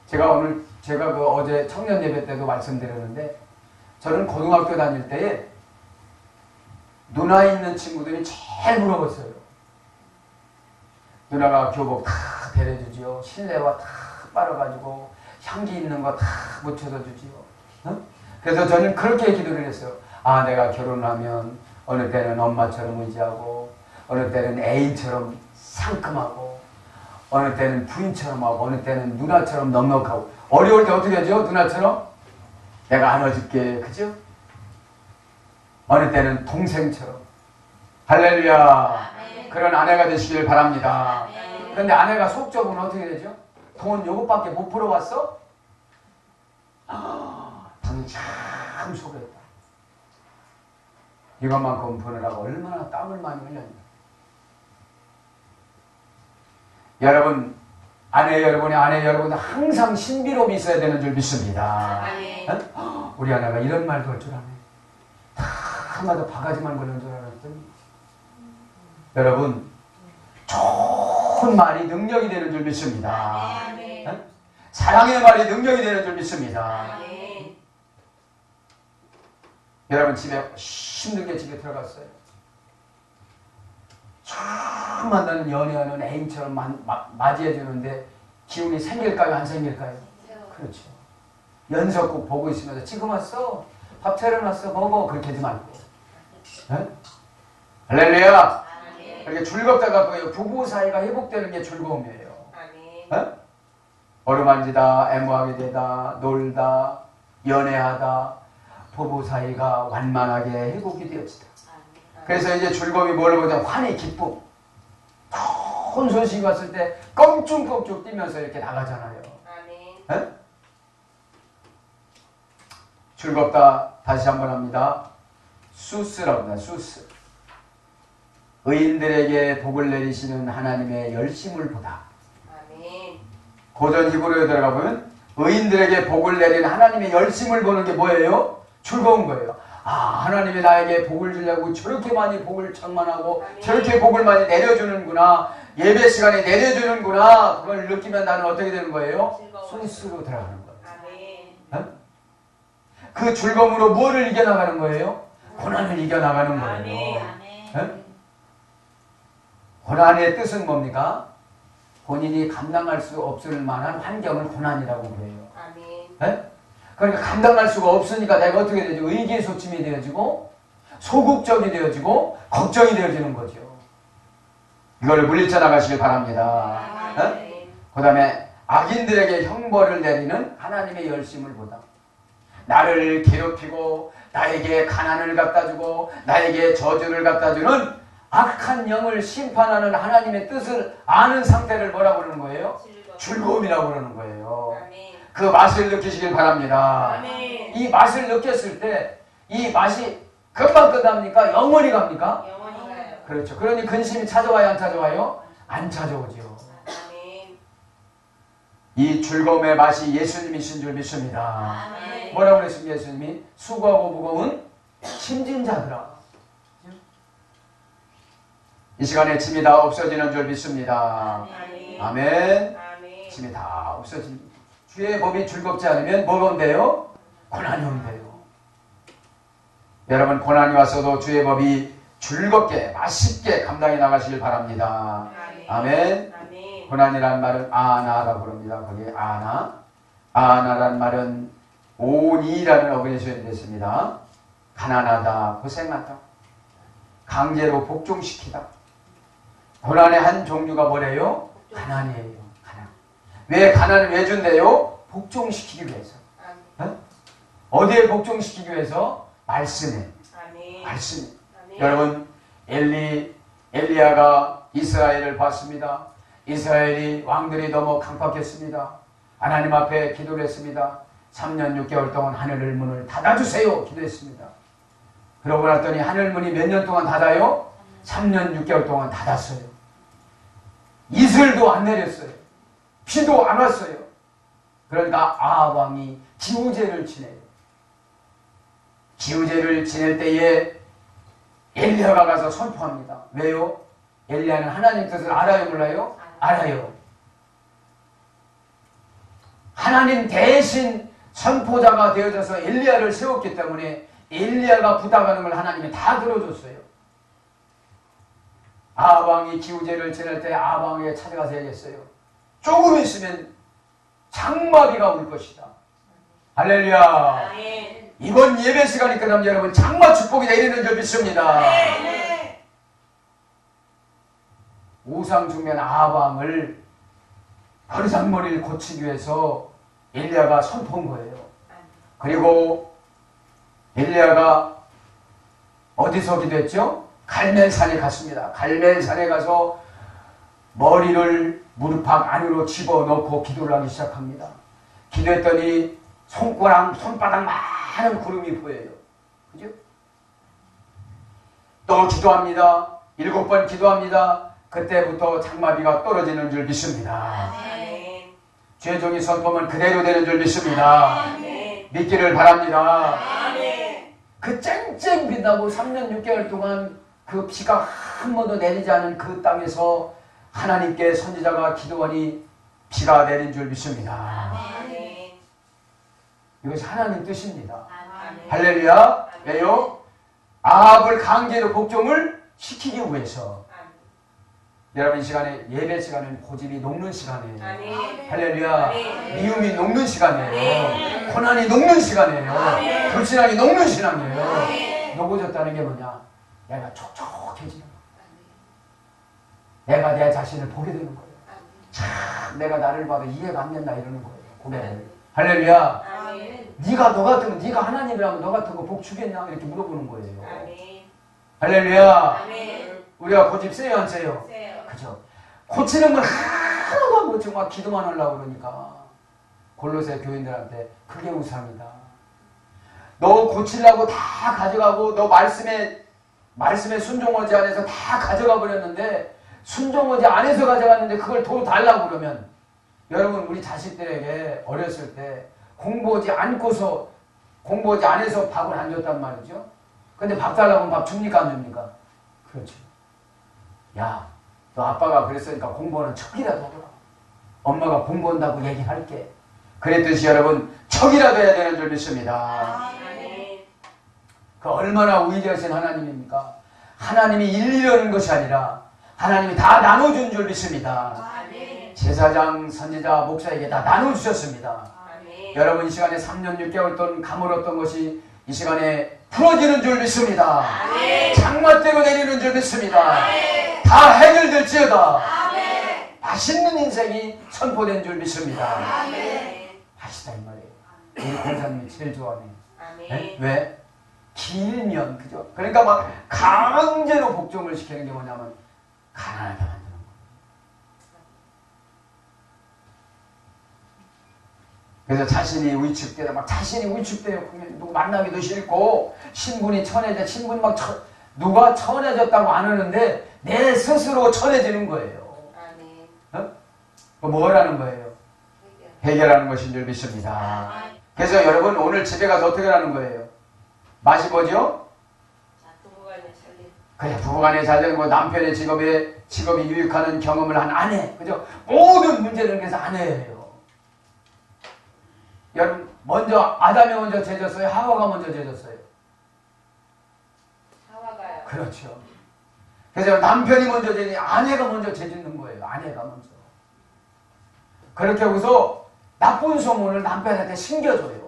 제가 어제 청년 예배 때도 말씀드렸는데, 저는 고등학교 다닐 때에 누나 있는 친구들이 제일 부러웠어요. 누나가 교복 다 데려주지요. 실내화 다 빨아가지고 향기 있는 거 다 묻혀서 주지요. 어? 그래서 저는 그렇게 기도를 했어요. 아, 내가 결혼하면 어느 때는 엄마처럼 의지하고, 어느 때는 애인처럼 상큼하고, 어느 때는 부인처럼 하고, 어느 때는 누나처럼 넉넉하고. 어려울 때 어떻게 하죠? 누나처럼? 내가 안아줄게. 그죠? 어느 때는 동생처럼. 할렐루야. 그런 아내가 되시길 바랍니다. 그런데 아내가 속적으로 어떻게 되죠? 돈 요것밖에 못 벌어왔어? 당연히 참 속였다. 이것만큼 버느라고 얼마나 땀을 많이 흘렸냐. 여러분, 여러분의 아내 여러분은 항상 신비로움이 있어야 되는 줄 믿습니다. 우리 아내가 이런 말도 할 줄 아네. 다 하나도 바가지만 걸는 줄 알았더니. 여러분, 좋은 말이 능력이 되는 줄 믿습니다. 사랑의 말이 능력이 되는 줄 믿습니다. 여러분 집에 힘들게 집에 들어갔어요. 처음 만나는 연애하는 애인처럼 맞이해 주는데 기운이 생길까요? 안 생길까요? 그렇죠. 연속곡 보고 있으면서 지금 왔어? 밥 차려놨어? 먹어? 그렇게 하지 말고. 네? 할렐루야. 그렇게 즐겁다가 부부 사이가 회복되는 게 즐거움이에요. 네? 어루만지다, 애무하게 되다, 놀다, 연애하다, 부부 사이가 완만하게 회복이 되어지다. 그래서 이제 즐거움이 뭘 보자? 환희, 기쁨. 좋은 소식이 왔을 때 껑충껑충 뛰면서 이렇게 나가잖아요. 네? 즐겁다. 다시 한번 합니다. 수스라고 합니다. 수스. 의인들에게 복을 내리시는 하나님의 열심을 보다. 고전 히브리어에 들어가 보면 의인들에게 복을 내리는 하나님의 열심을 보는 게 뭐예요? 즐거운 거예요. 아, 하나님이 나에게 복을 주려고 저렇게 많이 복을 장만하고 저렇게 복을 많이 내려주는구나. 예배 시간에 내려주는구나. 그걸 느끼면 나는 어떻게 되는 거예요? 순수로 들어가는 거예요. 네? 그 즐거움으로 뭐를 이겨나가는 거예요? 고난을 이겨나가는 거예요. 네? 고난의 뜻은 뭡니까? 본인이 감당할 수 없을 만한 환경을 고난이라고 그래요. 네? 그러니까 감당할 수가 없으니까 내가 어떻게 되죠? 의기소침이 되어지고 소극적이 되어지고 걱정이 되어지는 거죠. 이걸 물리쳐 나가시길 바랍니다. 네? 그 다음에 악인들에게 형벌을 내리는 하나님의 열심을 보다. 나를 괴롭히고 나에게 가난을 갖다주고 나에게 저주를 갖다주는 악한 영을 심판하는 하나님의 뜻을 아는 상태를 뭐라고 그러는 거예요? 즐거움이라고 그러는 거예요. 그 맛을 느끼시길 바랍니다. 이 맛을 느꼈을 때 이 맛이 금방 끝납니까? 영원히 갑니까? 그렇죠. 그러니 근심이 찾아와요? 안 찾아와요? 안 찾아오죠. 이 즐거움의 맛이 예수님이신 줄 믿습니다. 뭐라고 그랬습니까? 예수님이 수고하고 무거운 짐진 자들아. 이 시간에 짐이 다 없어지는 줄 믿습니다. 아멘. 짐이 다 없어집니다. 주의 법이 즐겁지 않으면 뭐가 온대요? 고난이 온대요. 여러분 고난이 왔어도 주의 법이 즐겁게 맛있게 감당해 나가시길 바랍니다. 아멘. 고난이라는 말은 아나라고 부릅니다. 거기에 아나라는 말은 오니라는 어근이 수행됐습니다. 가난하다, 고생하다. 강제로 복종시키다. 고난의 한 종류가 뭐래요? 가난이에요. 가난. 왜 가난을 왜 준대요? 복종시키기 위해서. 어? 어디에 복종시키기 위해서? 말씀에. 아멘. 말씀에. 아멘. 여러분 엘리야가 이스라엘을 봤습니다. 이스라엘이 왕들이 너무 강팍했습니다. 하나님 앞에 기도를 했습니다. 3년 6개월 동안 하늘 문을 닫아주세요 기도했습니다. 그러고 났더니 하늘 문이 몇 년 동안 닫아요? 3년 6개월 동안 닫았어요. 이슬도 안 내렸어요. 비도 안 왔어요. 그러니까 아합 왕이 기우제를 지내요. 기우제를 지낼 때에 엘리야가 가서 선포합니다. 왜요? 엘리야는 하나님 뜻을 알아요 몰라요? 알아요. 하나님 대신 선포자가 되어져서 엘리야를 세웠기 때문에 엘리야가 부탁하는 걸 하나님이 다 들어줬어요. 아합 왕이 기우제를 지낼 때 아합 왕에게 찾아가서 얘기했어요. 조금 있으면 장마비가 올 것이다. 할렐루야. 아멘. 이번 예배 시간이 끝나면 여러분 장마 축복이 내리는 줄 믿습니다. 네. 우상중면 아합 왕을 버르장머리를 고치기 위해서 엘리야가 선포한 거예요. 그리고 엘리야가 어디서 기도했죠? 갈멜산에 갔습니다. 갈멜산에 가서 머리를 무릎팍 안으로 집어넣고 기도를 하기 시작합니다. 기도했더니 손바닥 많은 구름이 보여요. 그죠? 또 기도합니다. 7번 기도합니다. 그때부터 장마비가 떨어지는 줄 믿습니다. 아멘. 죄종이 선포하면 그대로 되는 줄 믿습니다. 아멘. 믿기를 바랍니다. 아멘. 그 쨍쨍 빛나고 3년 6개월 동안 그 비가 한 번도 내리지 않은 그 땅에서 하나님께 선지자가 기도하니 비가 내린 줄 믿습니다. 아멘. 이것이 하나님 뜻입니다. 아멘. 할렐루야. 왜요? 아합을 강제로 복종을 시키기 위해서. 여러분 이 시간에 예배 시간은 고집이 녹는 시간이에요. 아멘. 할렐루야. 아멘. 미움이 녹는 시간이에요. 아멘. 고난이 녹는 시간이에요. 아멘. 불신앙이 녹는 시간이에요. 아멘. 녹아졌다는 게 뭐냐? 내가 촉촉해지는 거예요. 내가 내 자신을 보게 되는 거예요. 참 내가 나를 봐도 이해가 안 된다 이러는 거예요. 고백을. 할렐루야. 아멘. 너 같으면 네가 하나님이라면 너 같은 거 복 주겠냐? 이렇게 물어보는 거예요. 아멘. 할렐루야. 아멘. 우리가 고집 세요 안 세요? 세요. 그죠? 고치는 건 하나도 안 고치고 막 기도만 하려고 그러니까 골로새 교인들한테 그게 우상이다. 너 고치려고 다 가져가고 너 말씀에 순종하지 않아서 다 가져가 버렸는데 순종하지 않아서 가져갔는데 그걸 더 달라고 그러면 여러분 우리 자식들에게 어렸을 때 공부하지 않아서 밥을 안 줬단 말이죠. 근데 밥 달라고 하면 밥 줍니까 안 줍니까? 그렇죠. 야, 너 아빠가 그랬으니까 공부하는 척이라도 하더라. 엄마가 공부한다고 얘기할게. 그랬듯이 여러분 척이라도 해야 되는 줄 믿습니다. 아멘. 그 얼마나 위대하신 하나님입니까? 하나님이 일리려는 것이 아니라 하나님이 다 나눠준 줄 믿습니다. 아멘. 제사장, 선지자, 목사에게 다 나눠주셨습니다. 아멘. 여러분 이 시간에 3년 6개월 동안 가물었던 것이 이 시간에 풀어지는 줄 믿습니다. 아멘. 장마대로 내리는 줄 믿습니다. 아멘. 다 해결될지어다. 아멘. 맛있는 인생이 선포된 줄 믿습니다. 아멘. 맛있다 이 말이에요. 우리 권사님이 제일 좋아하네. 아멘. 네? 왜? 길면 그죠? 그러니까 막 강제로 복종을 시키는 게 뭐냐면 가난하게 만드는 거예요. 그래서 자신이 위축돼요. 누구 만나기도 싫고 신분이 천해져. 신분이 막 누가 천해졌다고 안 하는데 내 스스로 천해지는 거예요. 아멘. 뭐라는 거예요? 해결하는 것인 줄 믿습니다. 그래서 여러분 오늘 집에 가서 어떻게 하는 거예요? 맛이 뭐죠? 자, 부부간의 살림. 그래 부부간에 잘 되는 거 남편의 직업이 유익하는 경험을 한 아내 그죠? 모든 문제는 그래서 아내예요. 여러분 먼저 아담이 먼저 죄졌어요? 하와가 먼저 죄졌어요? 하와가요. 그렇죠. 그래서 남편이 먼저 죄지 아내가 먼저 죄짓는 거예요. 아내가 먼저. 그렇게 하고서 나쁜 소문을 남편한테 심겨줘요.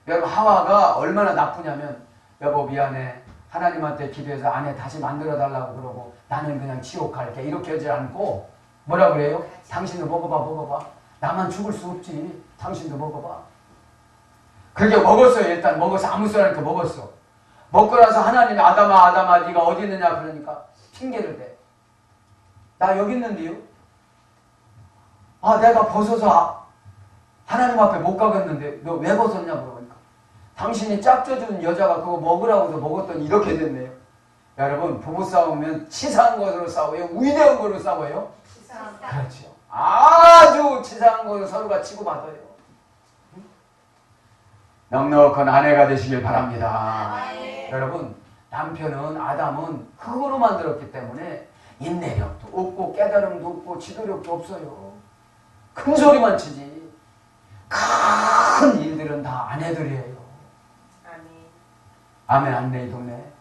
여러분 하와가 얼마나 나쁘냐면 여보 미안해. 하나님한테 기도해서 아내 다시 만들어 달라고 그러고 나는 그냥 지옥 갈게 이렇게 하지 않고 뭐라 그래요? 당신도 먹어봐. 나만 죽을 수 없지. 당신도 먹어봐. 그렇게 먹었어요. 일단 먹어서 아무 소리 안 하니까 먹었어. 먹고 나서 하나님이 아담아 네가 어디 있느냐 그러니까 핑계를 대. 나 여기 있는데요. 내가 벗어서 하나님 앞에 못 가겠는데 너 왜 벗었냐 물어보니까 당신이 짝져준 여자가 그거 먹으라고 해서 먹었더니 이렇게 됐네요. 여러분 부부 싸우면 치사한 것으로 싸워요? 위대한 것으로 싸워요? 그렇죠. 아주 치사한 것으로 서로가 치고받아요. 넉넉한 아내가 되시길 바랍니다. 여러분 남편은 아담은 흙으로 만들었기 때문에 인내력도 없고 깨달음도 없고 지도력도 없어요. 큰 소리만 치지. 큰 일들은 다 아내들이에요. 아멘 안내 이 동네.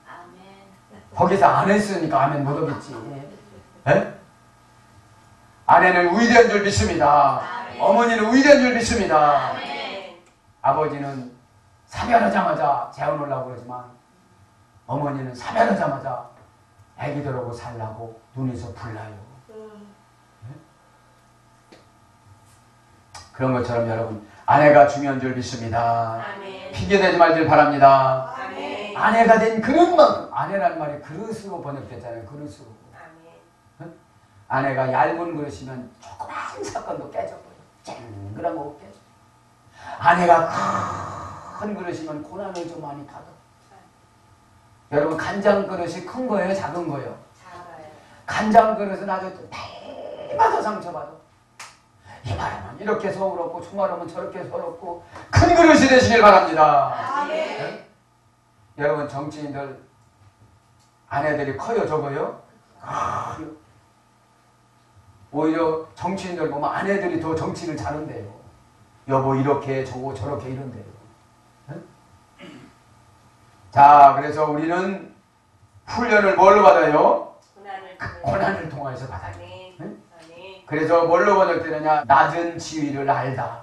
거기서 안 했으니까 아멘 못 오겠지. 에? 아내는 위대한 줄 믿습니다. 어머니는 위대한 줄 믿습니다. 아버지는 사별하자마자 재혼하려고 그러지만 어머니는 사별하자마자 애기들하고 살라고 눈에서 불나요. 그런 것처럼 여러분 아내가 중요한 줄 믿습니다. 핑계대지 말길 바랍니다. 아내가 된 그릇만큼 아내라는 말이 그릇으로 번역됐잖아요. 그릇으로. 아내가 얇은 그릇이면 조그만 사건도 깨져버려요. 쨍그란 거 깨져. 아내가 큰 그릇이면 고난을 좀 많이 받아. 여러분 간장 그릇이 큰 거예요? 작은 거예요? 작아요. 간장 그릇은 아주 때마다 상처받아. 이 말하면 이렇게 서럽고 저 말하면 저렇게 서럽고 큰 그릇이 되시길 바랍니다. 네? 여러분 정치인들 아내들이 커요 적어요? 오히려 정치인들 보면 아내들이 더 정치를 잘한대요. 여보 이렇게 저거 저렇게 이런대요. 네? 자 그래서 우리는 훈련을 뭘로 받아요? 고난을 통해서 받아요. 그래서 뭘로 번역되느냐? 낮은 지위를 알다.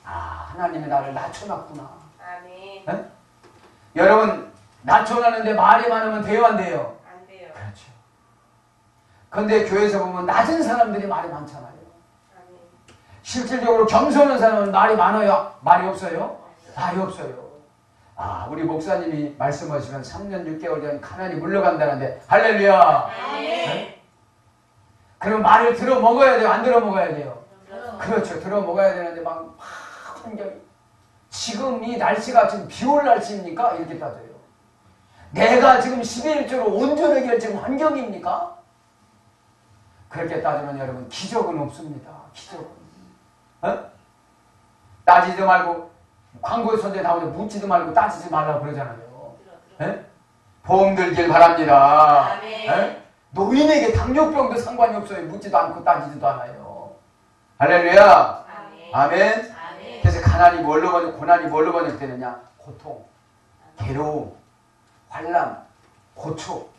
하나님이 나를 낮춰놨구나. 네? 여러분 낮춰놨는데 말이 많으면 돼요 안 돼요? 안 돼요. 그렇죠. 그런데 교회에서 보면 낮은 사람들이 말이 많잖아요. 실질적으로 겸손한 사람은 말이 많아요? 말이 없어요? 말이 없어요. 우리 목사님이 말씀하시면 3년 6개월 전 가난이 물러간다는데 할렐루야. 네? 그럼 말을 들어 먹어야 돼요? 안 들어 먹어야 돼요? 그렇죠. 들어 먹어야 되는데 막 환경이 지금 이 날씨가 지금 비올 날씨입니까? 이렇게 따져요. 내가 지금 11조로 온전하게 할 지금 환경입니까? 그렇게 따지면 여러분 기적은 없습니다. 기적은. 따지지 말고 광고에 선제 나오는데 묻지도 말고 따지지 말라고 그러잖아요. 보험 들길 바랍니다. 노인에게 당뇨병도 상관이 없어요. 묻지도 않고 따지지도 않아요. 할렐루야. 아멘. 그래서 가난이 뭘로 고난이 뭘로 번역되느냐? 고통, 괴로움, 환난, 고초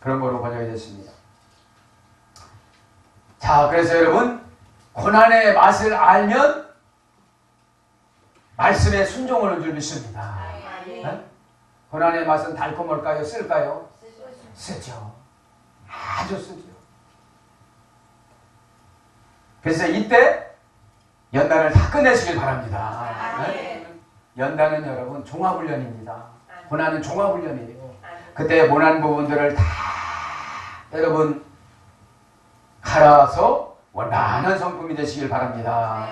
그런 거로 번역이 됐습니다. 자, 그래서 여러분 고난의 맛을 알면 말씀에 순종하는 줄 믿습니다. 고난의 맛은 달콤할까요? 쓸까요? 쓰죠. 아주 쓰죠. 그래서 이때 연단을 다 끝내시길 바랍니다. 연단은 여러분 종합훈련입니다. 고난은 종합훈련이에요. 그때 모난 부분들을 다 여러분 갈아서 원만한 성품이 되시길 바랍니다.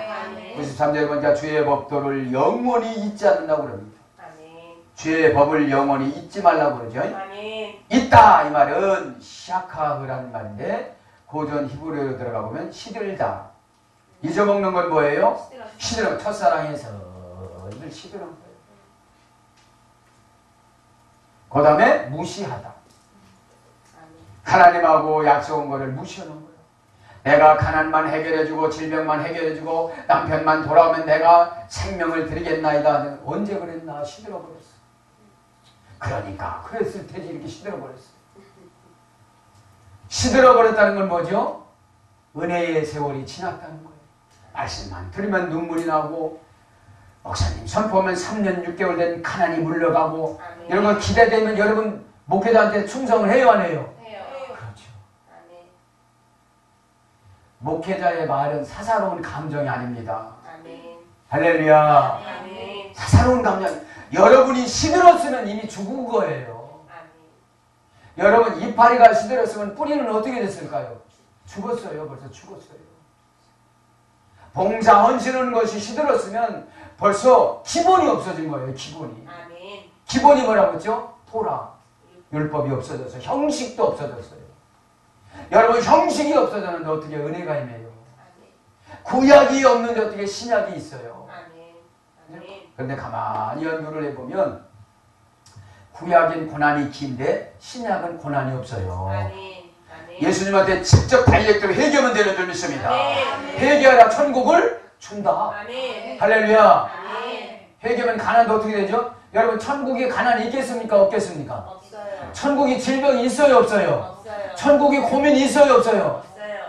93절 번째 주의 법도를 영원히 잊지 않는다고 그럽니다. 주의 법을 영원히 잊지 말라고 그러죠. 잊다 이 말은 시아카흐라는 말인데 고전 히브리어로 들어가 보면 시들다. 잊어먹는 건 뭐예요? 시들어. 첫사랑에서 늘 시들은 거예요. 그 다음에 무시하다. 하나님하고 약속한 거를 무시하는 거예요. 내가 가난만 해결해주고 질병만 해결해주고 남편만 돌아오면 내가 생명을 드리겠나이다. 언제 그랬나? 시들어버렸어. 그러니까 그랬을 테지 이렇게 시들어버렸어요. 시들어버렸다는 건 뭐죠? 은혜의 세월이 지났다는 거예요. 말씀만 들으면 눈물이 나고 목사님 선포하면 3년 6개월 된 가난이 물러가고 아멘. 이런 거 기대되면 여러분 목회자한테 충성을 해요 안 해요? 해요. 그렇죠. 아멘. 목회자의 말은 사사로운 감정이 아닙니다. 아멘. 할렐루야. 아멘. 사사로운 감정. 여러분이 시들었으면 이미 죽은 거예요. 아멘. 여러분 이파리가 시들었으면 뿌리는 어떻게 됐을까요? 죽었어요. 벌써 죽었어요. 봉사 헌신하는 것이 시들었으면 벌써 기본이 없어진 거예요. 기본이. 아멘. 기본이 뭐라고 했죠? 토라. 율법이 없어져서 형식도 없어졌어요. 여러분 형식이 없어졌는데 어떻게 은혜가 임해요? 아멘. 구약이 없는데 어떻게 신약이 있어요? 아멘. 아멘. 그런데 가만히 연구를 해보면 구약은 고난이 긴데 신약은 고난이 없어요. 아멘. 아멘. 예수님한테 직접 다이렉트로 회개하면 되는 줄 믿습니다. 아멘. 회개하라 천국을 준다. 아멘. 할렐루야. 아멘. 회개하면 가난도 어떻게 되죠? 여러분 천국에 가난이 있겠습니까? 없겠습니까? 없어요. 천국에 질병이 있어요? 없어요? 없어요. 천국에 고민이 있어요? 없어요? 없어요.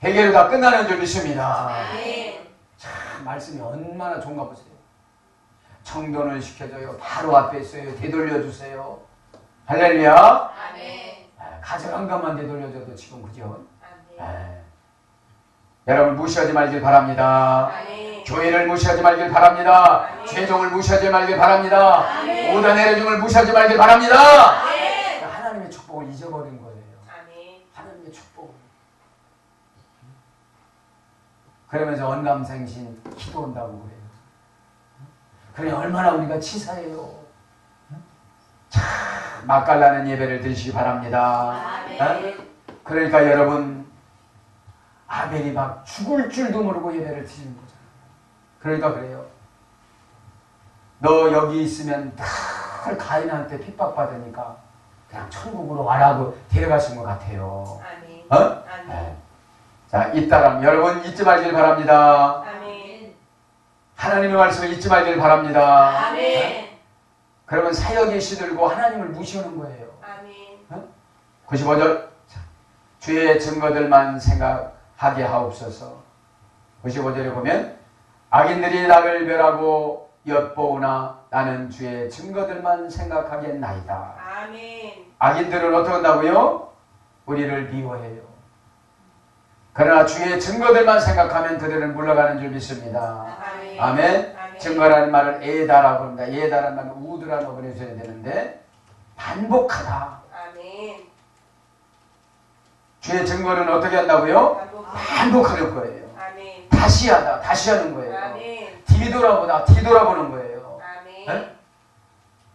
회개로 다 끝나는 줄 믿습니다. 아멘. 참 말씀이 얼마나 좋은가 보세요. 청돈을 시켜줘요. 바로 앞에 있어요. 되돌려주세요. 할렐루야. 아멘. 가져간 것만 되돌려줘도 지금 그죠? 아멘. 여러분 무시하지 말길 바랍니다. 아멘. 교회를 무시하지 말길 바랍니다. 아멘. 죄종을 무시하지 말길 바랍니다. 아멘. 오단의 레중을 무시하지 말길 바랍니다. 아멘. 하나님의 축복을 잊어버린 거예요. 아멘. 하나님의 축복을. 그러면서 언감생신 기도한다고 그래요. 그래 얼마나 우리가 치사해요. 참 맛깔나는 예배를 드리시기 바랍니다. 아멘. 그러니까 여러분 아벨이 막 죽을 줄도 모르고 예배를 드리는 거잖아요. 그러니까 그래요. 너 여기 있으면 늘 가인한테 핍박받으니까 그냥 천국으로 와라고 데려가신 것 같아요. 아멘. 어? 아멘. 자, 잇따라 여러분 잊지 말길 바랍니다. 아멘. 하나님의 말씀을 잊지 말길 바랍니다. 아멘. 그러면 사역에 시들고 하나님을 무시하는 거예요. 아멘. 95절 주의 증거들만 생각하게 하옵소서. 95절에 보면 악인들이 나를 멸하고 엿보우나 나는 주의 증거들만 생각하겠나이다. 아멘. 악인들은 어떻게 한다고요? 우리를 미워해요. 그러나 주의 증거들만 생각하면 그들은 물러가는 줄 믿습니다. 아멘. 아멘. 아멘. 증거라는 말을 에다라고 합니다. 에다라는 말은 우드라는 어근에 써야 되는데 반복하다. 아멘. 주의 증거는 어떻게 한다고요? 반복. 반복하는 거예요. 아멘. 다시 하다. 다시 하는 거예요. 아멘. 뒤돌아보다. 뒤돌아보는 거예요. 아멘. 네?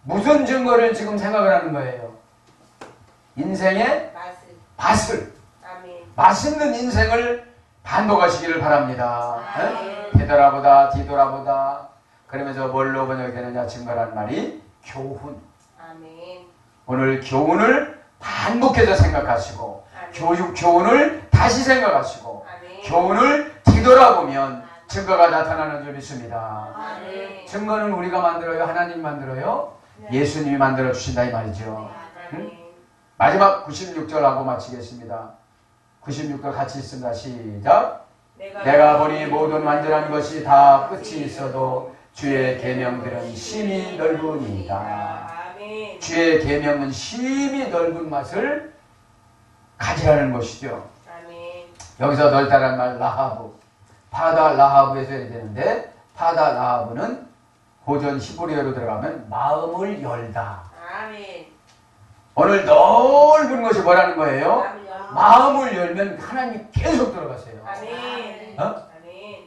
무슨 증거를 지금 생각을 하는 거예요? 인생의 맛을. 맛을. 아멘. 맛있는 인생을 반복하시기를 바랍니다. 아멘. 되돌아보다 뒤돌아보다 그러면서 뭘로 번역되느냐 증거라는 말이 교훈. 아멘. 오늘 교훈을 반복해서 생각하시고 아멘. 교훈을 다시 생각하시고 아멘. 교훈을 뒤돌아보면 증거가 나타나는 줄 믿습니다. 아멘. 증거는 우리가 만들어요? 하나님 만들어요? 예수님이 만들어 주신다 이 말이죠. 아멘. 마지막 96절하고 마치겠습니다. 96절 같이 있습니다. 시작. 내가 보니 모든 완전한 것이 다 끝이 있어도 주의 계명들은 심히 넓으니이다. 아멘. 주의 계명은 심히 넓은 맛을 가지라는 것이죠. 아멘. 여기서 넓다란 말 라하브, 파다 라하브에서 해야 되는데 파다 라하브는 고전 히브리어로 들어가면 마음을 열다. 아멘. 오늘 넓은 것이 뭐라는 거예요? 아멘. 마음을 열면 하나님이 계속 들어가세요. 아멘. 어? 아멘.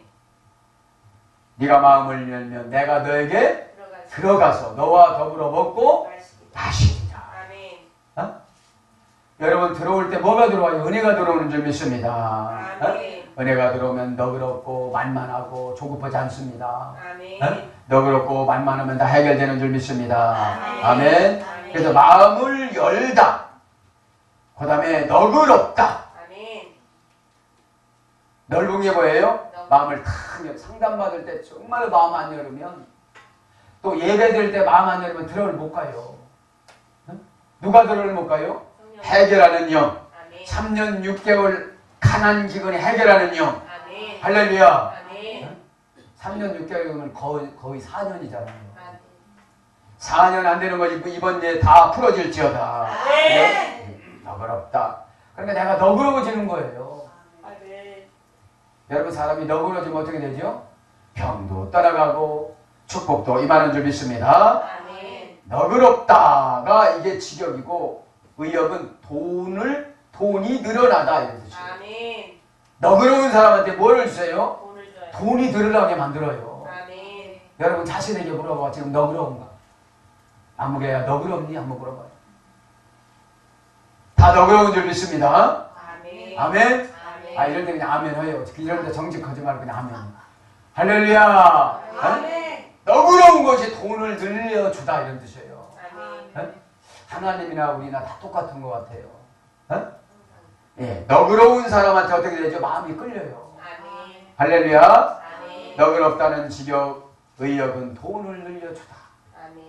네가 마음을 열면 내가 너에게 들어가시. 들어가서 너와 더불어 먹고 마시기. 마시리라. 아멘. 여러분 들어올 때 뭐가 들어와요? 은혜가 들어오는 줄 믿습니다. 아멘. 은혜가 들어오면 너그럽고 만만하고 조급하지 않습니다. 아멘. 너그럽고 만만하면 다 해결되는 줄 믿습니다. 아멘. 아멘. 아멘. 그래서 마음을 열다. 그 다음에 너그럽다. 아멘. 넓은 게 뭐예요? 마음을 탁 열. 상담받을 때 정말 마음 안 열으면 또 예배 드릴 때 마음 안 열으면 들어를 못 가요. 누가 들어를 못 가요? 해결하는 영. 아멘. 3년 6개월 가난 기근이 해결하는 영. 아멘. 할렐루야. 아멘. 3년 6개월이면 거의 4년이잖아요. 아멘. 4년 안 되는 거지 이번 예 다 풀어질지어다. 아멘. 너그럽다. 그러니까 내가 너그러워지는 거예요. 아멘. 여러분 사람이 너그러워지면 어떻게 되죠? 병도 떠나가고 축복도 임하는 줄 믿습니다. 아멘. 너그럽다가 이게 직역이고 의역은 돈이 늘어나다 이런 뜻이에요. 아멘. 너그러운 사람한테 뭐를 주세요? 돈을 줘요. 돈이 늘어나게 만들어요. 아멘. 여러분 자신에게 물어봐. 지금 너그러운가? 아무개야 너그럽니? 한번 물어봐요. 다 너그러운 줄 믿습니다. 아멘. 아멘? 아멘. 아 이럴 때 그냥 아멘 해요. 이럴 때 정직하지 말고 그냥 아멘. 할렐루야. 아멘. 너그러운 것이 돈을 늘려주다 이런 뜻이에요. 아멘. 하나님이나 우리나 다 똑같은 것 같아요. 예, 너그러운 사람한테 어떻게 되죠? 마음이 끌려요. 아멘. 할렐루야. 아멘. 너그럽다는 직역, 의역은 돈을 늘려주다. 아멘.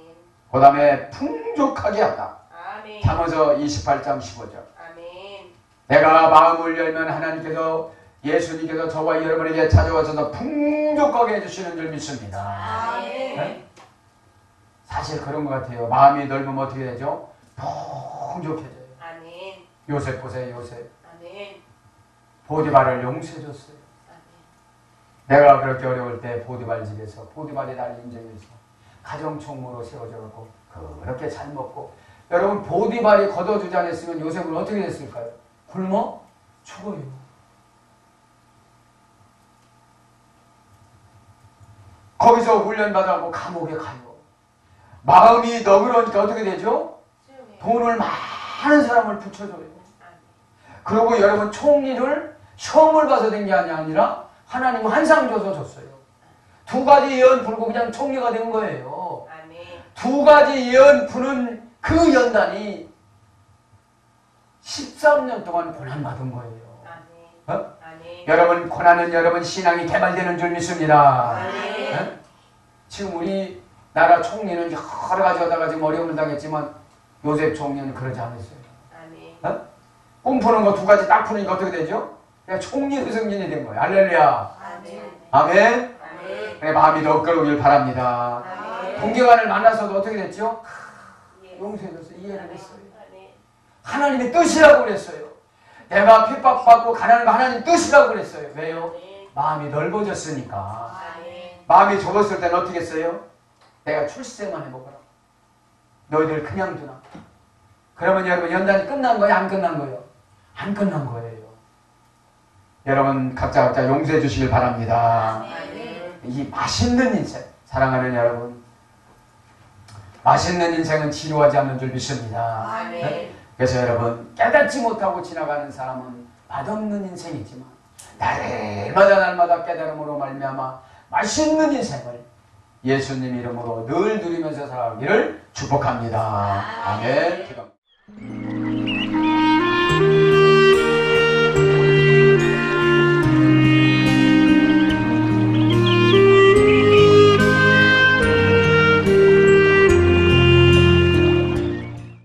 그 다음에 풍족하게 하다. 아멘. 잠언서 28장 15절. 아멘. 내가 마음을 열면 하나님께서 예수님께서 저와 여러분에게 찾아와서 풍족하게 해주시는 줄 믿습니다. 아멘. 사실 그런 것 같아요. 마음이 넓으면 어떻게 되죠? 풍족해져요. 아멘. 요셉 보세요. 요셉. 아멘. 보디발을 용서해줬어요. 아멘. 내가 그렇게 어려울 때 보디발 집에서 보디발이 나를 인정해서 가정총무로 세워져갖고 그렇게 잘 먹고 여러분 보디발이 걷어주지 않았으면 요셉은 어떻게 됐을까요? 굶어 죽어요. 거기서 훈련받아고 감옥에 가요. 마음이 너그러우니까 어떻게 되죠? 수용해. 돈을 많은 사람을 붙여줘요. 아멘. 그리고 여러분 총리를 시험을 봐서 된 게 아니라 하나님은 한 상 줘서 줬어요. 두 가지 예언 풀고 그냥 총리가 된 거예요. 아멘. 두 가지 예언 푸는 그 연단이 13년 동안 고난받은 거예요. 아멘. 어? 아멘. 여러분 고난은 여러분 신앙이 개발되는 줄 믿습니다. 아멘. 어? 지금 우리 나라 총리는 여러 가지 하다가 지금 어려움을 당했지만 요셉 총리는 그러지 않았어요. 아멘. 어? 꿈 푸는 거 두 가지 딱 푸니까 어떻게 되죠? 그냥 총리 의성진이 된 거예요. 할렐루야. 아멘. 아멘. 아멘. 내 마음이 더 끌어오길 바랍니다. 아멘. 동경관을 만나서도 어떻게 됐죠? 예. 용서해줬어요. 이해를 했어요. 아멘. 하나님의 뜻이라고 그랬어요. 내가 핍박받고 가난한 거 하나님 뜻이라고 그랬어요. 왜요? 아멘. 마음이 넓어졌으니까. 아멘. 마음이 좁았을 때는 어떻게 했어요? 내가 출세만 해보거라. 너희들 그냥 두나. 그러면 여러분 연단이 끝난 거예요? 안 끝난 거예요? 안 끝난 거예요. 여러분 각자 용서해 주시길 바랍니다. 아멘. 이 맛있는 인생, 사랑하는 여러분, 맛있는 인생은 지루하지 않는 줄 믿습니다. 아멘. 그래서 여러분 깨닫지 못하고 지나가는 사람은 맛없는 인생이지만 날마다 깨달음으로 말미암아 맛있는 인생을 예수님 이름으로 늘 누리면서 살아가기를 축복합니다. 아멘.